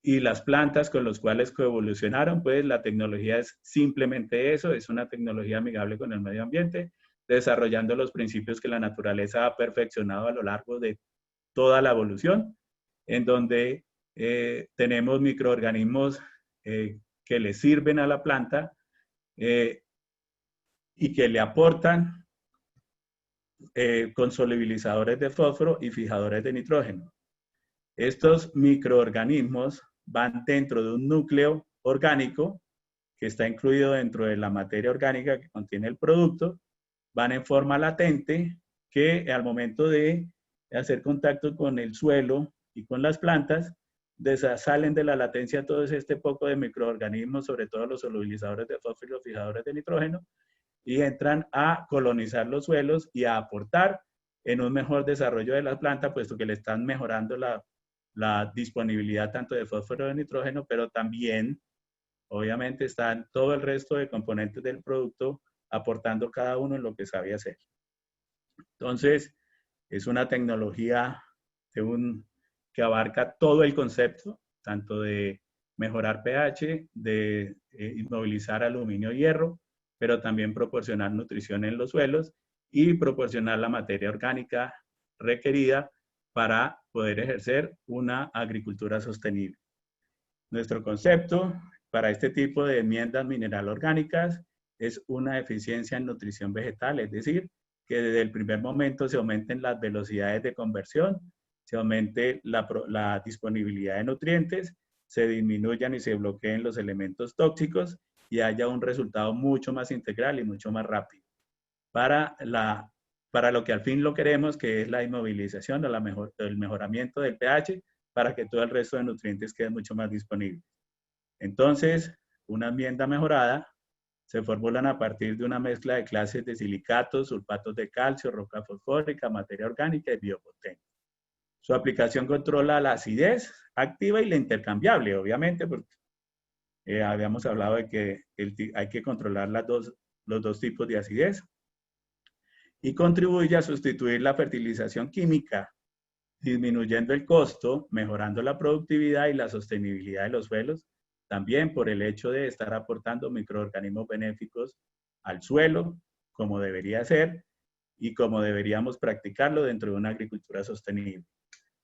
y las plantas con los cuales coevolucionaron. Pues la tecnología es simplemente eso, es una tecnología amigable con el medio ambiente, desarrollando los principios que la naturaleza ha perfeccionado a lo largo de toda la evolución, en donde tenemos microorganismos que le sirven a la planta y que le aportan con solubilizadores de fósforo y fijadores de nitrógeno. Estos microorganismos van dentro de un núcleo orgánico que está incluido dentro de la materia orgánica que contiene el producto, van en forma latente que al momento de hacer contacto con el suelo y con las plantas, salen de la latencia todo este poco de microorganismos, sobre todo los solubilizadores de fósforo y los fijadores de nitrógeno, y entran a colonizar los suelos y a aportar en un mejor desarrollo de la planta, puesto que le están mejorando la disponibilidad tanto de fósforo y de nitrógeno, pero también, obviamente, están todo el resto de componentes del producto aportando cada uno en lo que sabe hacer. Entonces, es una tecnología que abarca todo el concepto, tanto de mejorar pH, de inmovilizar aluminio y hierro, pero también proporcionar nutrición en los suelos y proporcionar la materia orgánica requerida para poder ejercer una agricultura sostenible. Nuestro concepto para este tipo de enmiendas mineral orgánicas es una eficiencia en nutrición vegetal, es decir, que desde el primer momento se aumenten las velocidades de conversión, se aumente la disponibilidad de nutrientes, se disminuyan y se bloqueen los elementos tóxicos y haya un resultado mucho más integral y mucho más rápido para lo que al fin lo queremos, que es la inmovilización o el mejoramiento del pH para que todo el resto de nutrientes quede mucho más disponible. Entonces, una enmienda mejorada se formulan a partir de una mezcla de clases de silicatos, sulfatos de calcio, roca fosfórica, materia orgánica y biopotente. Su aplicación controla la acidez activa y la intercambiable, obviamente, porque habíamos hablado de que hay que controlar los dos tipos de acidez, y contribuye a sustituir la fertilización química, disminuyendo el costo, mejorando la productividad y la sostenibilidad de los suelos, también por el hecho de estar aportando microorganismos benéficos al suelo, como debería ser y como deberíamos practicarlo dentro de una agricultura sostenible.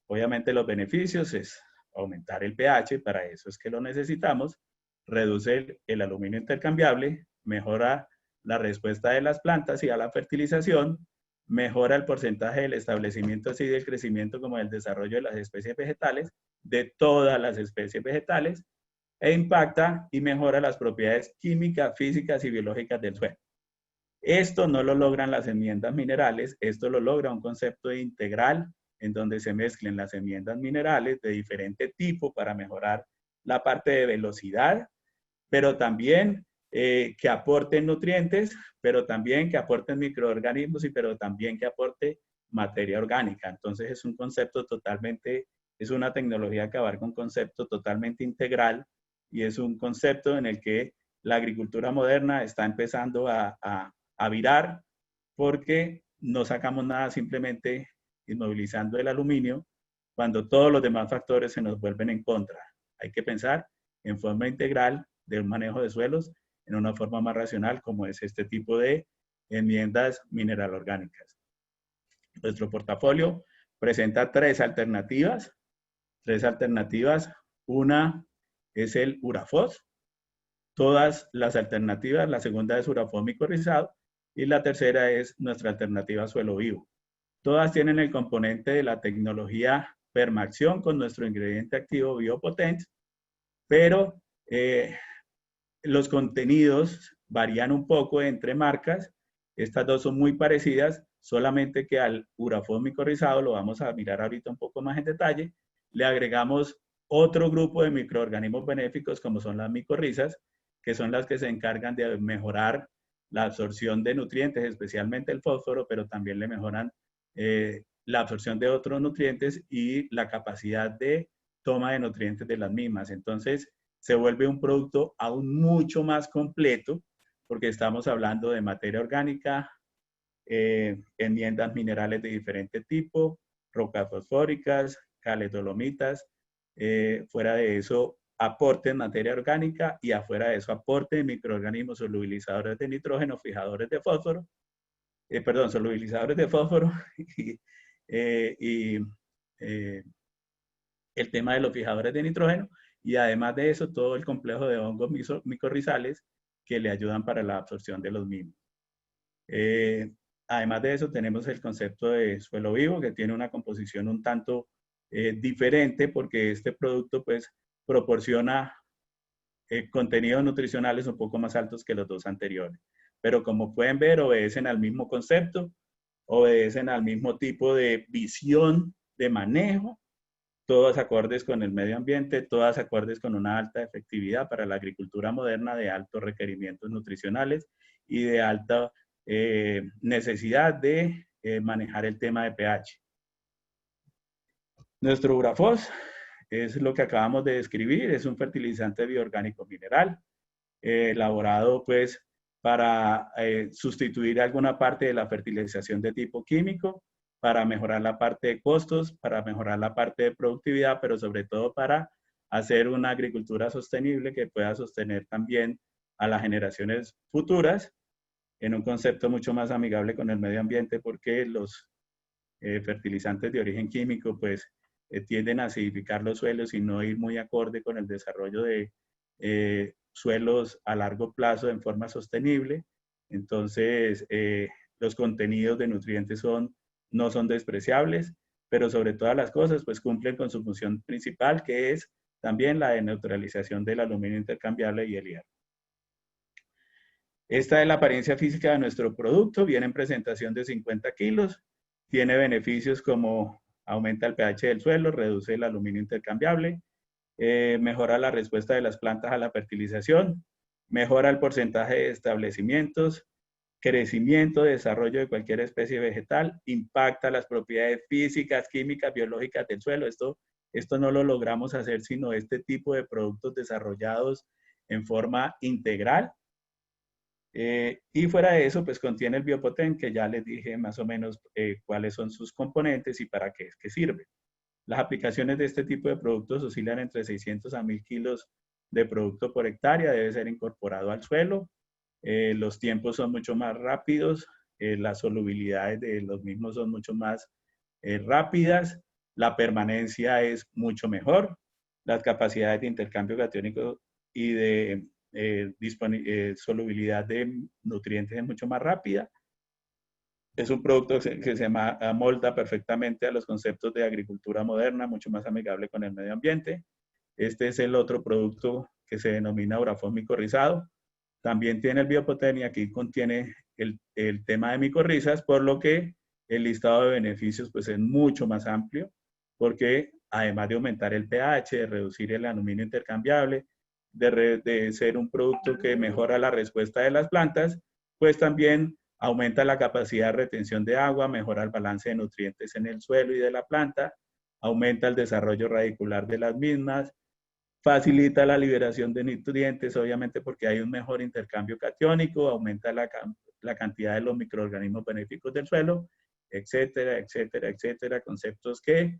Obviamente los beneficios es aumentar el pH, para eso es que lo necesitamos, reduce el aluminio intercambiable, mejora la respuesta de las plantas y a la fertilización, mejora el porcentaje del establecimiento así del crecimiento como del desarrollo de las especies vegetales, de todas las especies vegetales, e impacta y mejora las propiedades químicas, físicas y biológicas del suelo. Esto no lo logran las enmiendas minerales, esto lo logra un concepto integral en donde se mezclen las enmiendas minerales de diferente tipo para mejorar la parte de velocidad, pero también que aporten nutrientes, pero también que aporten microorganismos y pero también que aporte materia orgánica. Entonces es un concepto totalmente, es una tecnología que abarca un concepto totalmente integral y es un concepto en el que la agricultura moderna está empezando a virar porque no sacamos nada simplemente inmovilizando el aluminio cuando todos los demás factores se nos vuelven en contra. Hay que pensar en forma integral del manejo de suelos en una forma más racional como es este tipo de enmiendas mineral orgánicas. Nuestro portafolio presenta tres alternativas. Una es el Urafos. Todas las alternativas, la segunda es Urafos micorrizado y la tercera es nuestra alternativa suelo vivo. Todas tienen el componente de la tecnología Permaxion con nuestro ingrediente activo Biopotente, pero los contenidos varían un poco entre marcas. Estas dos son muy parecidas, solamente que al Urafos micorrizado, lo vamos a mirar ahorita un poco más en detalle, le agregamos otro grupo de microorganismos benéficos como son las micorrizas, que son las que se encargan de mejorar la absorción de nutrientes, especialmente el fósforo, pero también le mejoran la absorción de otros nutrientes y la capacidad de toma de nutrientes de las mismas. Entonces, se vuelve un producto aún mucho más completo porque estamos hablando de materia orgánica, enmiendas minerales de diferente tipo, rocas fosfóricas, cales dolomitas, fuera de eso aporte en materia orgánica y afuera de eso aporte de microorganismos solubilizadores de nitrógeno, fijadores de fósforo, solubilizadores de fósforo y el tema de los fijadores de nitrógeno y además de eso todo el complejo de hongos micorrizales que le ayudan para la absorción de los mismos. Además de eso tenemos el concepto de suelo vivo que tiene una composición un tanto diferente porque este producto pues proporciona contenidos nutricionales un poco más altos que los dos anteriores. Pero como pueden ver, obedecen al mismo concepto, obedecen al mismo tipo de visión de manejo, todas acordes con el medio ambiente, todas acordes con una alta efectividad para la agricultura moderna de altos requerimientos nutricionales y de alta necesidad de manejar el tema de pH. Nuestro Urafos es lo que acabamos de describir, es un fertilizante bioorgánico mineral, elaborado pues para sustituir alguna parte de la fertilización de tipo químico, para mejorar la parte de costos, para mejorar la parte de productividad, pero sobre todo para hacer una agricultura sostenible que pueda sostener también a las generaciones futuras en un concepto mucho más amigable con el medio ambiente porque los fertilizantes de origen químico pues tienden a acidificar los suelos y no ir muy acorde con el desarrollo de suelos a largo plazo en forma sostenible. Entonces, los contenidos de nutrientes no son despreciables, pero sobre todas las cosas, pues cumplen con su función principal, que es también la de neutralización del aluminio intercambiable y el hierro. Esta es la apariencia física de nuestro producto, viene en presentación de 50 kilos, tiene beneficios como aumenta el pH del suelo, reduce el aluminio intercambiable, mejora la respuesta de las plantas a la fertilización, mejora el porcentaje de establecimientos, crecimiento, desarrollo de cualquier especie vegetal, impacta las propiedades físicas, químicas, biológicas del suelo. Esto no lo logramos hacer sino este tipo de productos desarrollados en forma integral. Y fuera de eso, pues contiene el Biopoten, que ya les dije más o menos cuáles son sus componentes y para qué es que sirve. Las aplicaciones de este tipo de productos oscilan entre 600 a 1000 kilos de producto por hectárea, debe ser incorporado al suelo. Los tiempos son mucho más rápidos, las solubilidades de los mismos son mucho más rápidas, la permanencia es mucho mejor, las capacidades de intercambio catiónico y de solubilidad de nutrientes es mucho más rápida. Es un producto que se amolda perfectamente a los conceptos de agricultura moderna, mucho más amigable con el medio ambiente. Este es el otro producto que se denomina Urafos micorrizado. También tiene el Biopoten y aquí contiene el tema de micorrizas, por lo que el listado de beneficios pues es mucho más amplio, porque además de aumentar el pH, de reducir el aluminio intercambiable, de ser un producto que mejora la respuesta de las plantas, pues también aumenta la capacidad de retención de agua, mejora el balance de nutrientes en el suelo y de la planta, aumenta el desarrollo radicular de las mismas, facilita la liberación de nutrientes, obviamente porque hay un mejor intercambio catiónico, aumenta la cantidad de los microorganismos benéficos del suelo, etcétera, etcétera, etcétera, conceptos que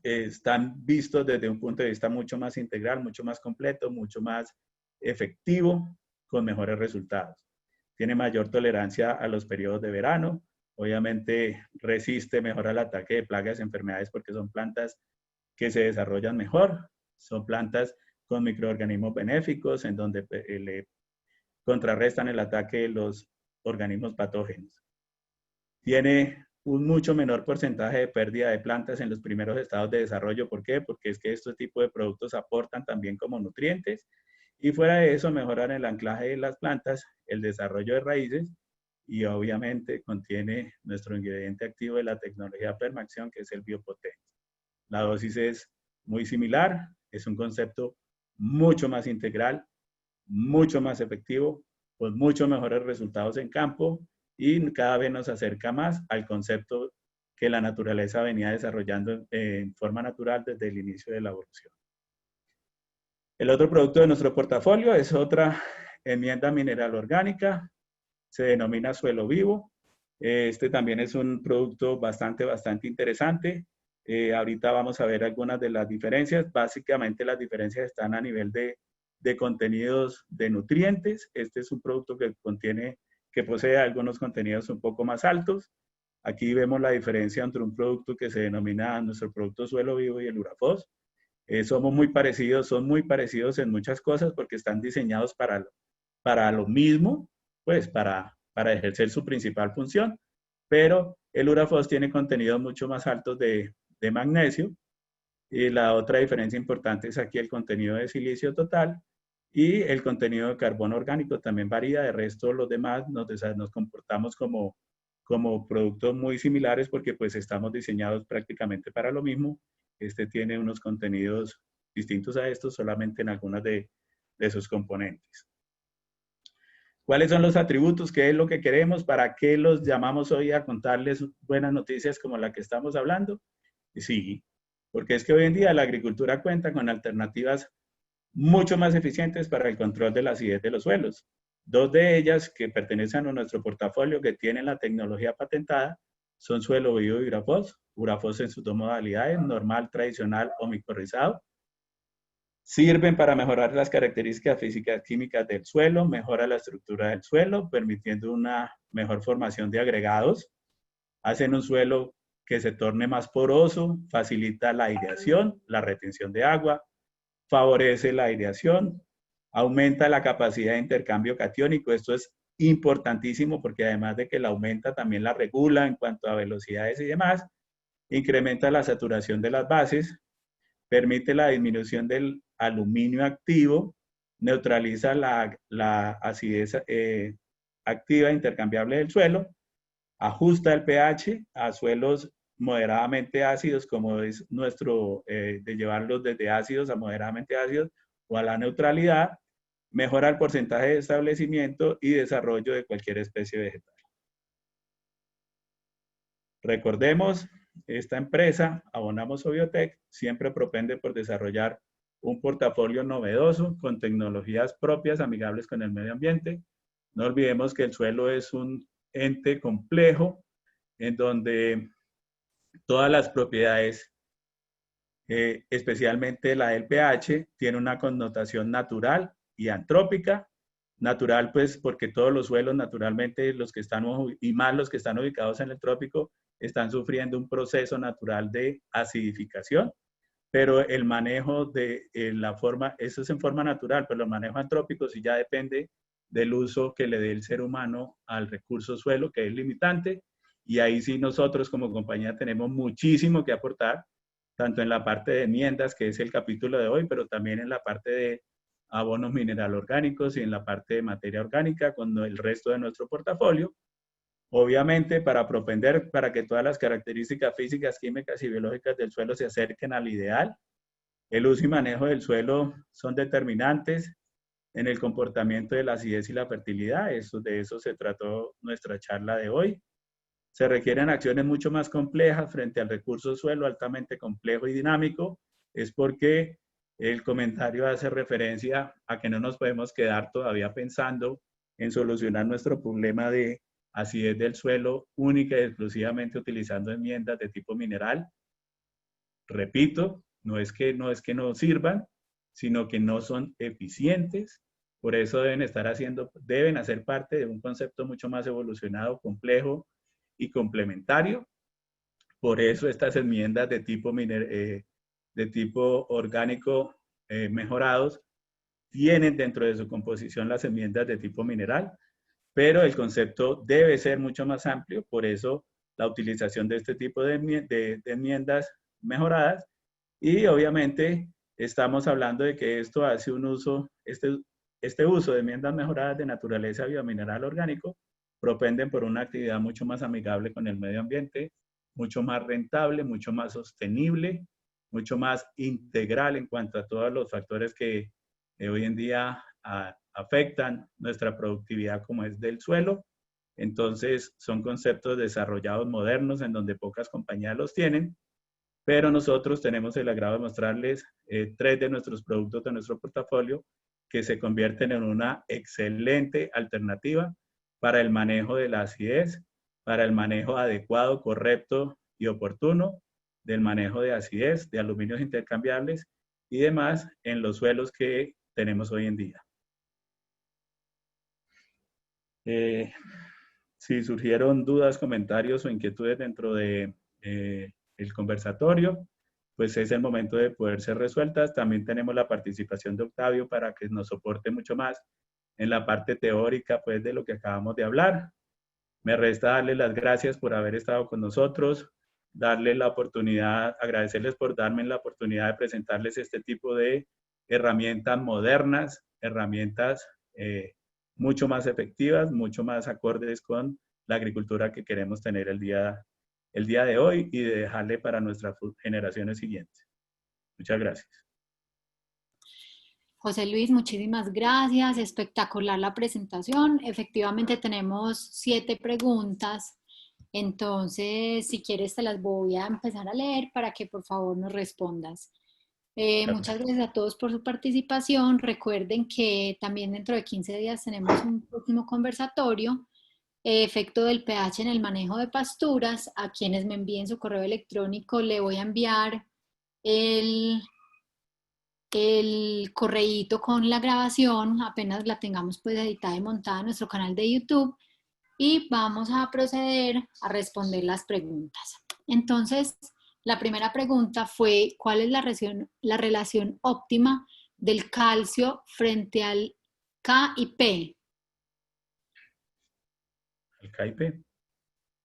están vistos desde un punto de vista mucho más integral, mucho más completo, mucho más efectivo, con mejores resultados. Tiene mayor tolerancia a los periodos de verano, obviamente resiste mejor al ataque de plagas y enfermedades porque son plantas que se desarrollan mejor, son plantas con microorganismos benéficos en donde le contrarrestan el ataque de los organismos patógenos. Tiene un mucho menor porcentaje de pérdida de plantas en los primeros estados de desarrollo. ¿Por qué? Porque es que estos tipos de productos aportan también como nutrientes y fuera de eso mejoran el anclaje de las plantas, el desarrollo de raíces y obviamente contiene nuestro ingrediente activo de la tecnología Permaxion, que es el Biopoten. La dosis es muy similar, es un concepto mucho más integral, mucho más efectivo, con muchos mejores resultados en campo y cada vez nos acerca más al concepto que la naturaleza venía desarrollando en forma natural desde el inicio de la evolución. El otro producto de nuestro portafolio es otra enmienda mineral orgánica, se denomina suelo vivo. Este también es un producto bastante interesante. Ahorita vamos a ver algunas de las diferencias. Básicamente las diferencias están a nivel de contenidos de nutrientes. Este es un producto que posee algunos contenidos un poco más altos. Aquí vemos la diferencia entre un producto que se denomina nuestro producto suelo vivo y el Urafos. Son muy parecidos en muchas cosas porque están diseñados para lo mismo, pues para ejercer su principal función, pero el Urafos tiene contenidos mucho más altos de magnesio y la otra diferencia importante es aquí el contenido de silicio total y el contenido de carbono orgánico también varía. De resto, los demás nos comportamos como productos muy similares porque pues estamos diseñados prácticamente para lo mismo. Este tiene unos contenidos distintos a estos solamente en algunas de sus componentes. ¿Cuáles son los atributos? ¿Qué es lo que queremos? ¿Para qué los llamamos hoy a contarles buenas noticias como la que estamos hablando? Sí, porque es que hoy en día la agricultura cuenta con alternativas mucho más eficientes para el control de la acidez de los suelos. Dos de ellas que pertenecen a nuestro portafolio que tienen la tecnología patentada son suelo vivo y Urafos. Urafos en sus dos modalidades, normal, tradicional o micorrizado. Sirven para mejorar las características físicas químicas del suelo, mejora la estructura del suelo, permitiendo una mejor formación de agregados. Hacen un suelo que se torne más poroso, facilita la aireación, la retención de agua, favorece la aireación, aumenta la capacidad de intercambio catiónico. Esto es importantísimo porque además de que la aumenta, también la regula en cuanto a velocidades y demás, incrementa la saturación de las bases, permite la disminución del aluminio activo, neutraliza la acidez activa intercambiable del suelo, ajusta el pH a suelos moderadamente ácidos, como es nuestro, de llevarlos desde ácidos a moderadamente ácidos o a la neutralidad, mejora el porcentaje de establecimiento y desarrollo de cualquier especie vegetal. Recordemos, esta empresa, Abonamos o Biotech, siempre propende por desarrollar un portafolio novedoso con tecnologías propias amigables con el medio ambiente. No olvidemos que el suelo es un ente complejo en donde todas las propiedades, especialmente la del pH, tiene una connotación natural y antrópica. Natural, pues, porque todos los suelos, naturalmente, los que están, y más los que están ubicados en el trópico, están sufriendo un proceso natural de acidificación, pero el manejo de la forma, eso es en forma natural, pero el manejo antrópico sí ya depende del uso que le dé el ser humano al recurso suelo, que es limitante, y ahí sí nosotros como compañía tenemos muchísimo que aportar, tanto en la parte de enmiendas, que es el capítulo de hoy, pero también en la parte de abonos mineral orgánicos y en la parte de materia orgánica con el resto de nuestro portafolio. Obviamente, para propender, para que todas las características físicas, químicas y biológicas del suelo se acerquen al ideal, el uso y manejo del suelo son determinantes en el comportamiento de la acidez y la fertilidad. De eso se trató nuestra charla de hoy. Se requieren acciones mucho más complejas frente al recurso suelo altamente complejo y dinámico. Es porque el comentario hace referencia a que no nos podemos quedar todavía pensando en solucionar nuestro problema de acidez del suelo única y exclusivamente utilizando enmiendas de tipo mineral. Repito, no es que no sirvan, sino que no son eficientes. Por eso deben hacer parte de un concepto mucho más evolucionado, complejo y complementario. Por eso estas enmiendas de tipo orgánico mejorados tienen dentro de su composición las enmiendas de tipo mineral, pero el concepto debe ser mucho más amplio. Por eso la utilización de este tipo de enmiendas mejoradas. Y obviamente estamos hablando de que esto hace un uso, este uso de enmiendas mejoradas de naturaleza biomineral orgánico propenden por una actividad mucho más amigable con el medio ambiente, mucho más rentable, mucho más sostenible, mucho más integral en cuanto a todos los factores que hoy en día afectan nuestra productividad, como es del suelo. Entonces, son conceptos desarrollados modernos en donde pocas compañías los tienen, pero nosotros tenemos el agrado de mostrarles 3 de nuestros productos de nuestro portafolio que se convierten en una excelente alternativa para el manejo de la acidez, para el manejo adecuado, correcto y oportuno del manejo de acidez, de aluminios intercambiables y demás en los suelos que tenemos hoy en día. Si surgieron dudas, comentarios o inquietudes dentro de el conversatorio, pues es el momento de poder ser resueltas. También tenemos la participación de Octavio para que nos soporte mucho más en la parte teórica, pues, de lo que acabamos de hablar. Me resta darles las gracias por haber estado con nosotros, darles la oportunidad, agradecerles por darme la oportunidad de presentarles este tipo de herramientas modernas, herramientas mucho más efectivas, mucho más acordes con la agricultura que queremos tener el día de hoy y de dejarle para nuestras generaciones siguientes. Muchas gracias.
José Luis, muchísimas gracias. Espectacular la presentación. Efectivamente tenemos 7 preguntas. Entonces, si quieres, te las voy a empezar a leer para que por favor nos respondas. Muchas gracias a todos por su participación. Recuerden que también dentro de 15 días tenemos un próximo conversatorio, efecto del pH en el manejo de pasturas. A quienes me envíen su correo electrónico le voy a enviar el correíto con la grabación, apenas la tengamos pues editada y montada en nuestro canal de YouTube, y vamos a proceder a responder las preguntas. Entonces, la primera pregunta fue, ¿cuál es la relación óptima del calcio frente al K y P?
El KIP.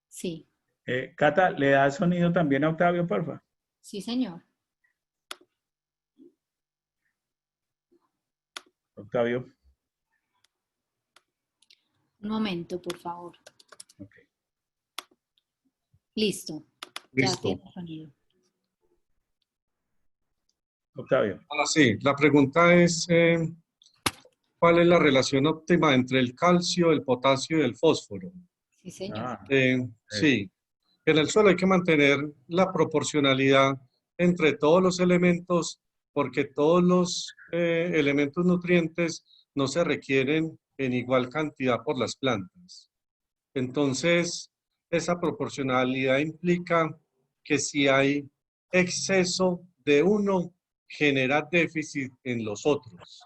Sí.
Cata, ¿le da sonido también a Octavio, porfa?
Sí, señor.
Octavio.
Un momento, por favor.
Okay.
Listo. Ya
Listo.
tiene sonido.
Octavio.
Sí, la pregunta es, ¿cuál es la relación óptima entre el calcio, el potasio y el fósforo?
Sí, señor.
Ah,
Sí, en el suelo hay que mantener la proporcionalidad entre todos los elementos porque todos los elementos nutrientes no se requieren en igual cantidad por las plantas. Entonces, esa proporcionalidad implica que si hay exceso de uno, genera déficit en los otros.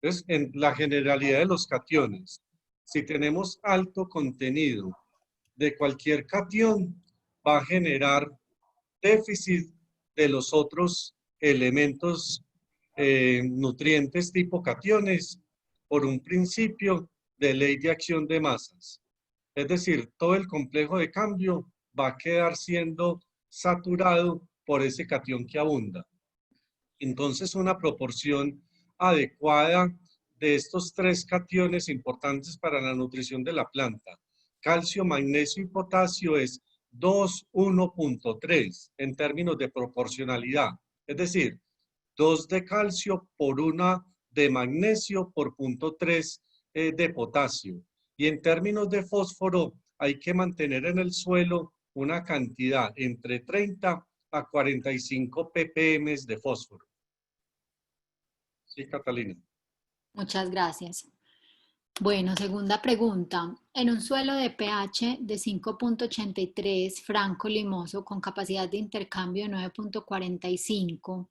Entonces, en la generalidad de los cationes, si tenemos alto contenido de cualquier cation, va a generar déficit de los otros elementos nutrientes tipo cationes por un principio de ley de acción de masas. Es decir, todo el complejo de cambio va a quedar siendo saturado por ese catión que abunda. Entonces, una proporción adecuada de estos tres cationes importantes para la nutrición de la planta, calcio, magnesio y potasio, es 2:1.3 en términos de proporcionalidad. Es decir, 2 de calcio por 1 de magnesio por 0.3 de potasio. Y en términos de fósforo, hay que mantener en el suelo una cantidad entre 30 a 45 ppm de fósforo. Sí, Catalina.
Muchas gracias. Bueno, segunda pregunta. En un suelo de pH de 5.83, franco limoso, con capacidad de intercambio de 9.45,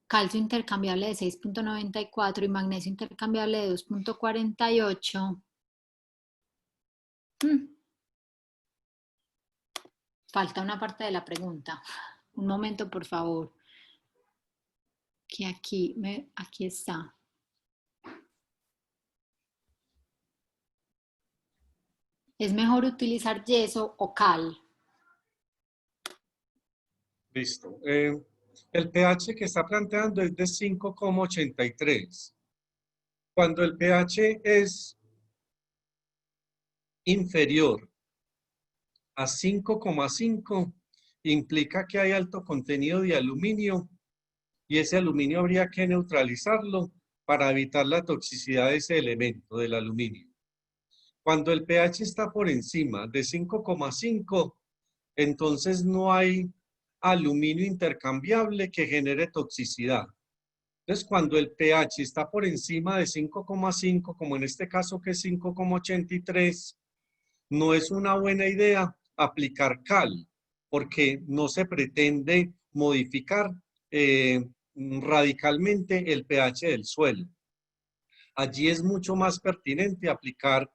calcio intercambiable de 6.94 y magnesio intercambiable de 2.48. Falta una parte de la pregunta. Un momento, por favor. Que aquí está. ¿Es mejor utilizar yeso o cal?
Listo. El pH que está planteando es de 5,83. Cuando el pH es inferior a 5,5, implica que hay alto contenido de aluminio y ese aluminio habría que neutralizarlo para evitar la toxicidad de ese elemento, del aluminio. Cuando el pH está por encima de 5,5, entonces no hay aluminio intercambiable que genere toxicidad. Entonces, cuando el pH está por encima de 5,5, como en este caso que es 5,83, no es una buena idea aplicar cal, porque no se pretende modificar radicalmente el pH del suelo. Allí es mucho más pertinente aplicar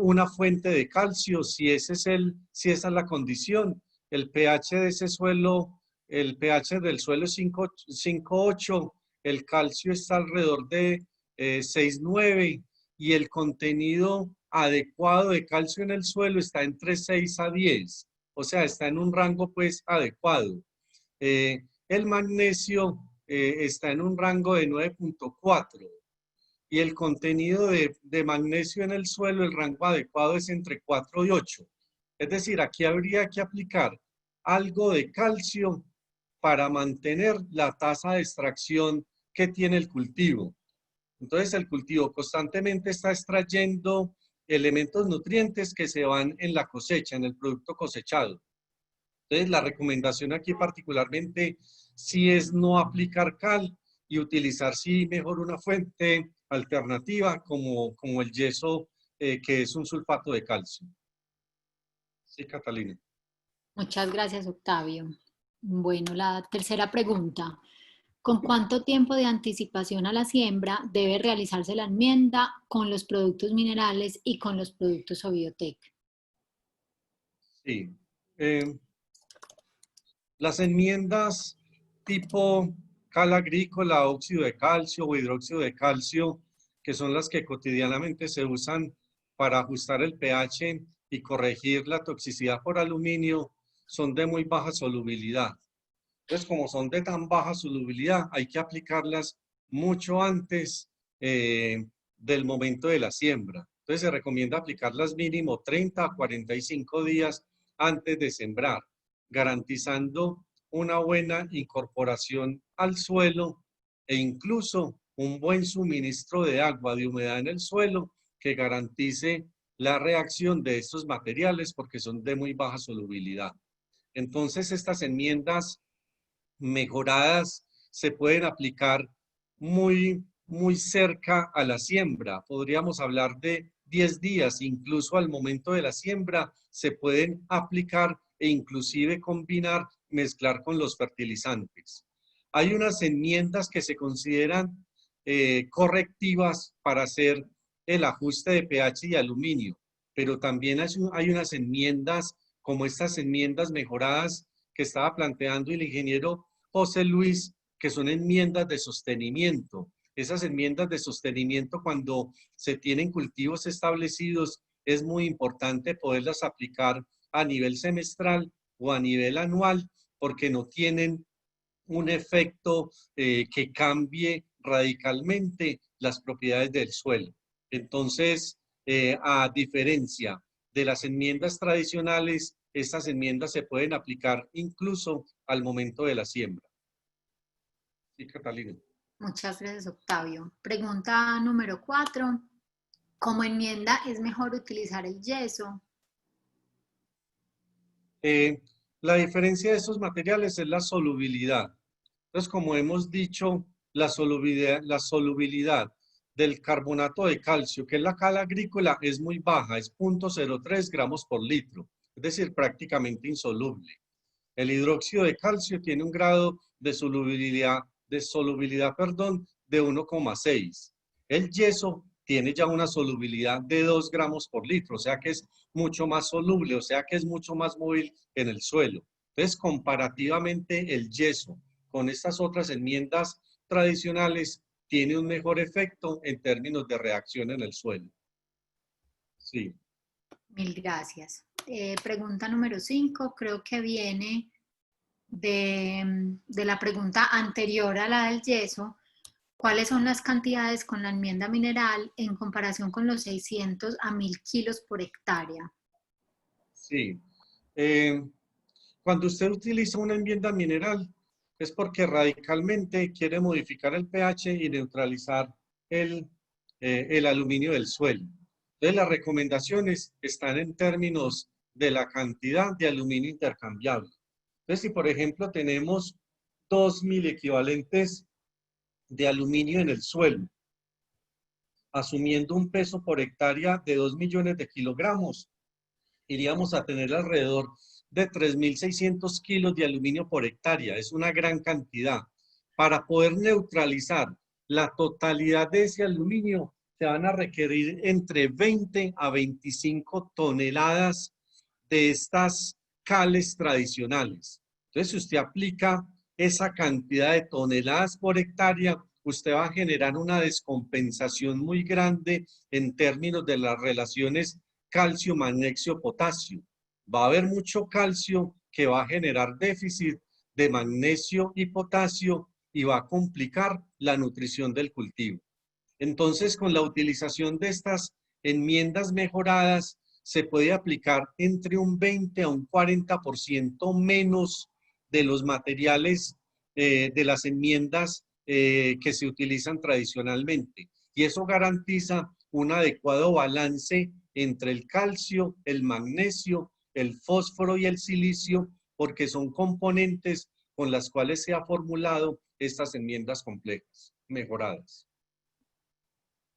una fuente de calcio, si esa es la condición. El pH de ese suelo, el pH del suelo es 5,8, el calcio está alrededor de 6,9 y el contenido adecuado de calcio en el suelo está entre 6 a 10, o sea, está en un rango pues adecuado. El magnesio está en un rango de 9.4. Y el contenido de magnesio en el suelo, el rango adecuado es entre 4 y 8. Es decir, aquí habría que aplicar algo de calcio para mantener la tasa de extracción que tiene el cultivo. Entonces, el cultivo constantemente está extrayendo elementos nutrientes que se van en la cosecha, en el producto cosechado. Entonces, la recomendación aquí particularmente sí es no aplicar cal y utilizar sí mejor una fuente alternativa como el yeso, que es un sulfato de calcio. Sí, Catalina.
Muchas gracias, Octavio. Bueno, la tercera pregunta. ¿Con cuánto tiempo de anticipación a la siembra debe realizarse la enmienda con los productos minerales y con los productos Obiotec?
Sí. Las enmiendas tipo cal agrícola, óxido de calcio o hidróxido de calcio, que son las que cotidianamente se usan para ajustar el pH y corregir la toxicidad por aluminio, son de muy baja solubilidad. Entonces, como son de tan baja solubilidad, hay que aplicarlas mucho antes del momento de la siembra. Entonces, se recomienda aplicarlas mínimo 30 a 45 días antes de sembrar. garantizando una buena incorporación al suelo e incluso un buen suministro de agua, de humedad en el suelo que garantice la reacción de estos materiales porque son de muy baja solubilidad. Entonces, estas enmiendas mejoradas se pueden aplicar muy cerca a la siembra. Podríamos hablar de 10 días, incluso al momento de la siembra se pueden aplicar e inclusive combinar, mezclar con los fertilizantes. Hay unas enmiendas que se consideran correctivas para hacer el ajuste de pH y aluminio, pero también hay unas enmiendas como estas enmiendas mejoradas que estaba planteando el ingeniero José Luis, que son enmiendas de sostenimiento. Esas enmiendas de sostenimiento, cuando se tienen cultivos establecidos, es muy importante poderlas aplicar a nivel semestral o a nivel anual, porque no tienen un efecto que cambie radicalmente las propiedades del suelo. Entonces, a diferencia de las enmiendas tradicionales, estas enmiendas se pueden aplicar incluso al momento de la siembra. Sí, Catalina.
Muchas gracias, Octavio. Pregunta número 4. ¿Como enmienda es mejor utilizar el yeso?
La diferencia de estos materiales es la solubilidad. Entonces, como hemos dicho, la solubilidad del carbonato de calcio, que es la cal agrícola, es muy baja, es 0.03 gramos por litro, es decir, prácticamente insoluble. El hidróxido de calcio tiene un grado de solubilidad, de 1,6. El yeso tiene ya una solubilidad de 2 gramos por litro, o sea que es mucho más soluble, o sea que es mucho más móvil en el suelo. Entonces, comparativamente, el yeso con estas otras enmiendas tradicionales tiene un mejor efecto en términos de reacción en el suelo. Sí.
Mil gracias. Pregunta número 5, creo que viene de la pregunta anterior a la del yeso. ¿Cuáles son las cantidades con la enmienda mineral en comparación con los 600 a 1000 kilos por hectárea?
Sí. Cuando usted utiliza una enmienda mineral, es porque radicalmente quiere modificar el pH y neutralizar el aluminio del suelo. Entonces, las recomendaciones están en términos de la cantidad de aluminio intercambiable. Entonces, si por ejemplo tenemos 2000 equivalentes de aluminio en el suelo, asumiendo un peso por hectárea de 2 millones de kilogramos, iríamos a tener alrededor de 3.600 kilos de aluminio por hectárea. Es una gran cantidad. Para poder neutralizar la totalidad de ese aluminio, se van a requerir entre 20 a 25 toneladas de estas cales tradicionales. Entonces, si usted aplica esa cantidad de toneladas por hectárea, usted va a generar una descompensación muy grande en términos de las relaciones calcio, magnesio, potasio. Va a haber mucho calcio que va a generar déficit de magnesio y potasio y va a complicar la nutrición del cultivo. Entonces, con la utilización de estas enmiendas mejoradas, se puede aplicar entre un 20 a un 40% menos de los materiales de las enmiendas que se utilizan tradicionalmente. Y eso garantiza un adecuado balance entre el calcio, el magnesio, el fósforo y el silicio, porque son componentes con las cuales se ha formulado estas enmiendas complejas, mejoradas.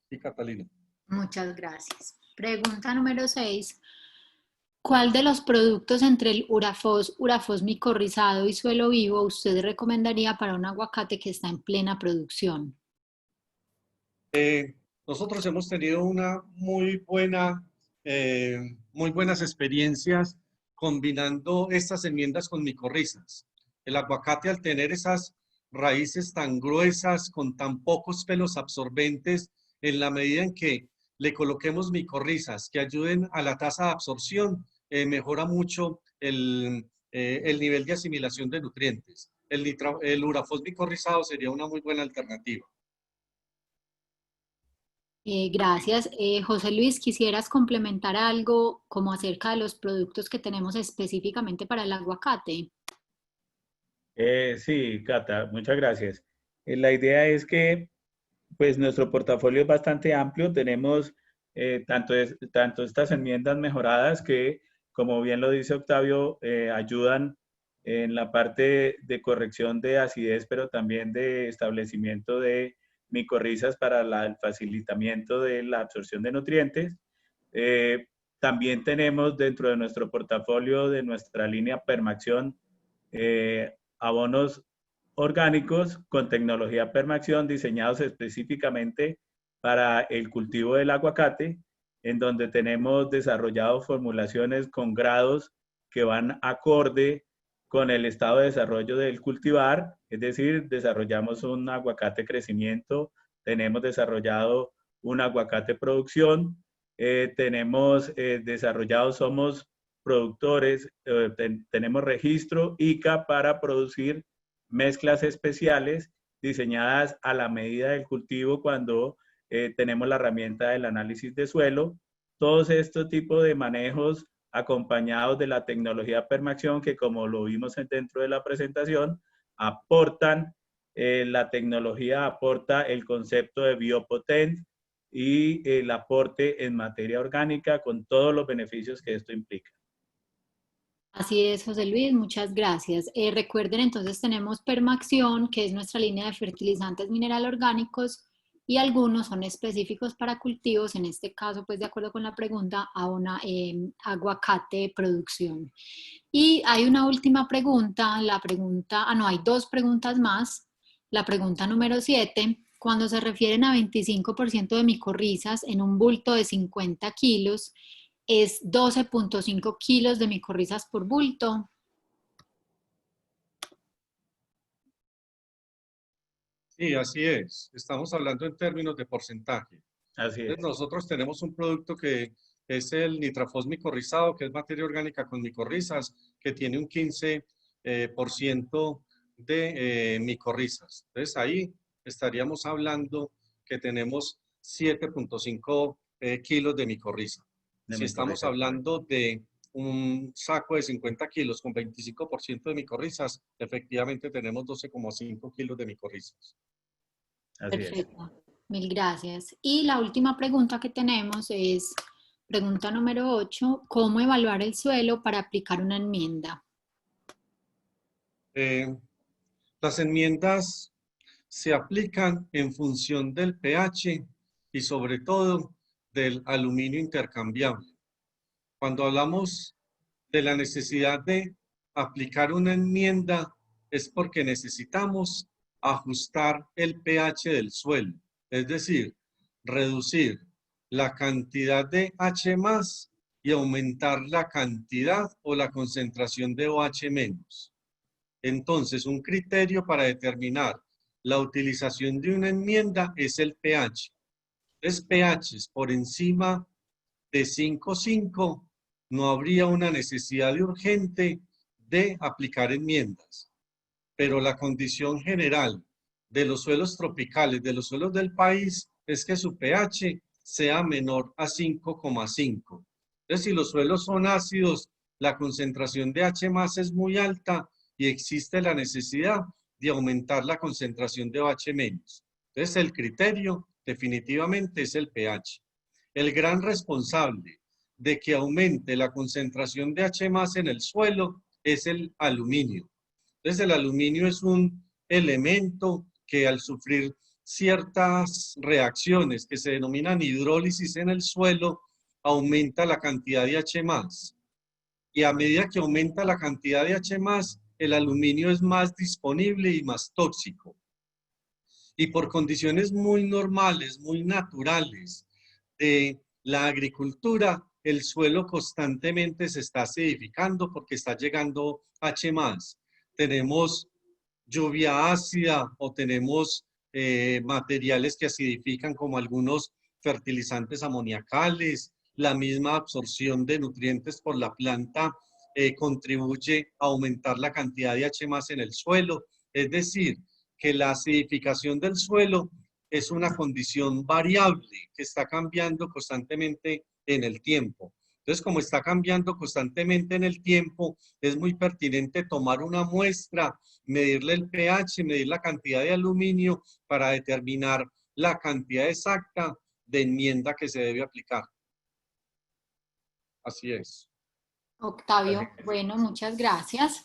Sí, Catalina.
Muchas gracias. Pregunta número 6. ¿Cuál de los productos entre el Urafos micorrizado y suelo vivo usted recomendaría para un aguacate que está en plena producción?
Nosotros hemos tenido una muy buenas experiencias combinando estas enmiendas con micorrizas. El aguacate, al tener esas raíces tan gruesas, con tan pocos pelos absorbentes, en la medida en que le coloquemos micorrizas que ayuden a la tasa de absorción, mejora mucho el nivel de asimilación de nutrientes. El Urafos micorrizado sería una muy buena alternativa.
Gracias. José Luis, ¿quisieras complementar algo como acerca de los productos que tenemos específicamente para el aguacate?
Sí, Cata, muchas gracias. La idea es que pues nuestro portafolio es bastante amplio. Tenemos tanto estas enmiendas mejoradas que, como bien lo dice Octavio, ayudan en la parte de corrección de acidez, pero también de establecimiento de micorrizas para el facilitamiento de la absorción de nutrientes. Eh, También tenemos dentro de nuestro portafolio de nuestra línea Permaxión abonos orgánicos con tecnología Permaxión diseñados específicamente para el cultivo del aguacate, en donde tenemos desarrollado formulaciones con grados que van acorde con el estado de desarrollo del cultivar, es decir, desarrollamos un aguacate crecimiento, tenemos desarrollado un aguacate producción, tenemos desarrollado, somos productores, tenemos registro ICA para producir mezclas especiales diseñadas a la medida del cultivo cuando tenemos la herramienta del análisis de suelo. Todos estos tipos de manejos acompañados de la tecnología Permaxión que, como lo vimos dentro de la presentación, aportan, la tecnología aporta el concepto de biopotent y el aporte en materia orgánica con todos los beneficios que esto implica.
Así es, José Luis, muchas gracias. Recuerden, entonces tenemos Permaxión, que es nuestra línea de fertilizantes mineral orgánicos, y algunos son específicos para cultivos, en este caso, pues de acuerdo con la pregunta, a una aguacate producción. Y hay una última pregunta, no, hay dos preguntas más. La pregunta número 7, cuando se refieren a 25% de micorrizas en un bulto de 50 kilos, es 12.5 kilos de micorrizas por bulto.
Sí, así es. Estamos hablando en términos de porcentaje.
Así
Entonces,
es.
nosotros tenemos un producto que es el nitrafos micorrizado, que es materia orgánica con micorrizas, que tiene un 15% de micorrizas. Entonces, ahí estaríamos hablando que tenemos 7.5 kilos de micorriza.
De
Si estamos
micorrizas, correcto.
hablando de un saco de 50 kilos con 25% de micorrizas, efectivamente tenemos 12,5 kilos de micorrizas.
Así es.
Perfecto, mil gracias. Y la última pregunta que tenemos es, pregunta número 8, ¿cómo evaluar el suelo para aplicar una enmienda?
Las enmiendas se aplican en función del pH y sobre todo del aluminio intercambiable. Cuando hablamos de la necesidad de aplicar una enmienda es porque necesitamos ajustar el pH del suelo, es decir, reducir la cantidad de H más y aumentar la cantidad o la concentración de OH menos. Entonces, un criterio para determinar la utilización de una enmienda es el pH. Es pH por encima de 5,5, no habría una necesidad de urgente de aplicar enmiendas. Pero la condición general de los suelos tropicales, de los suelos del país, es que su pH sea menor a 5,5. Entonces, si los suelos son ácidos, la concentración de H más es muy alta y existe la necesidad de aumentar la concentración de OH menos. Entonces, el criterio definitivamente es el pH. El gran responsable de que aumente la concentración de H más en el suelo es el aluminio. Entonces, el aluminio es un elemento que al sufrir ciertas reacciones que se denominan hidrólisis en el suelo, aumenta la cantidad de H más. Y a medida que aumenta la cantidad de H más, el aluminio es más disponible y más tóxico. Y por condiciones muy normales, muy naturales de la agricultura, el suelo constantemente se está acidificando porque está llegando H más. Tenemos lluvia ácida o tenemos materiales que acidifican como algunos fertilizantes amoniacales, la misma absorción de nutrientes por la planta contribuye a aumentar la cantidad de H más en el suelo. Es decir, que la acidificación del suelo es una condición variable que está cambiando constantemente en el tiempo. Entonces, como está cambiando constantemente en el tiempo, es muy pertinente tomar una muestra, medirle el pH, medir la cantidad de aluminio para determinar la cantidad exacta de enmienda que se debe aplicar. Así es.
Octavio, bueno, muchas gracias.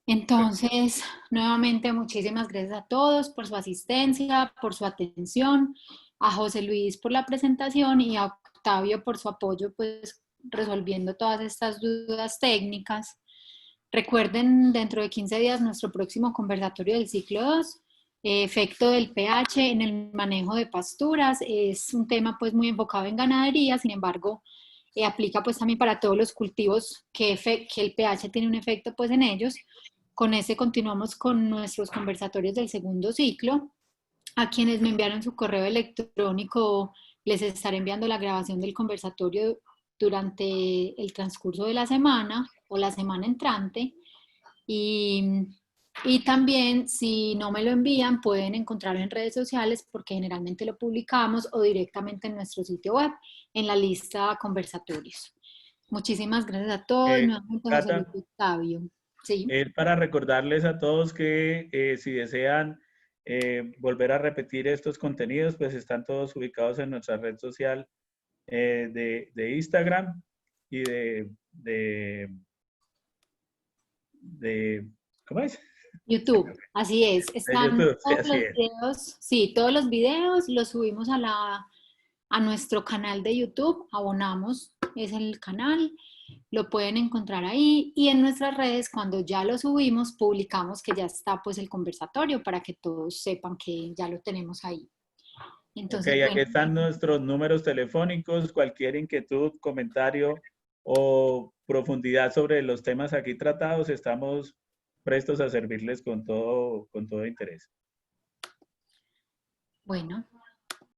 Entonces, nuevamente, muchísimas gracias a todos por su asistencia, por su atención, a José Luis por la presentación y a Octavio por su apoyo, pues resolviendo todas estas dudas técnicas. Recuerden, dentro de 15 días, nuestro próximo conversatorio del ciclo 2, efecto del pH en el manejo de pasturas. Es un tema pues muy enfocado en ganadería, sin embargo, aplica pues también para todos los cultivos que el pH tiene un efecto pues en ellos. Con ese continuamos con nuestros conversatorios del segundo ciclo. A quienes me enviaron su correo electrónico, les estaré enviando la grabación del conversatorio durante el transcurso de la semana o la semana entrante. Y también, si no me lo envían, pueden encontrarlo en redes sociales porque generalmente lo publicamos o directamente en nuestro sitio web, en la lista conversatorios. Muchísimas gracias a todos. Nuevamente, José Luis
Cata,
Octavio. Sí.
es para recordarles a todos que si desean volver a repetir estos contenidos, pues están todos ubicados en nuestra red social de Instagram y ¿cómo es?
YouTube, así es.
De
Están
YouTube, sí,
todos
así
los
es.
videos, sí, todos los videos los subimos a nuestro canal de YouTube, abonamos, es el canal, lo pueden encontrar ahí y en nuestras redes cuando ya lo subimos publicamos que ya está pues el conversatorio para que todos sepan que ya lo tenemos ahí.
Ok,
Entonces,
aquí
bueno,
están nuestros números telefónicos, cualquier inquietud, comentario o profundidad sobre los temas aquí tratados, estamos prestos a servirles con todo interés.
bueno,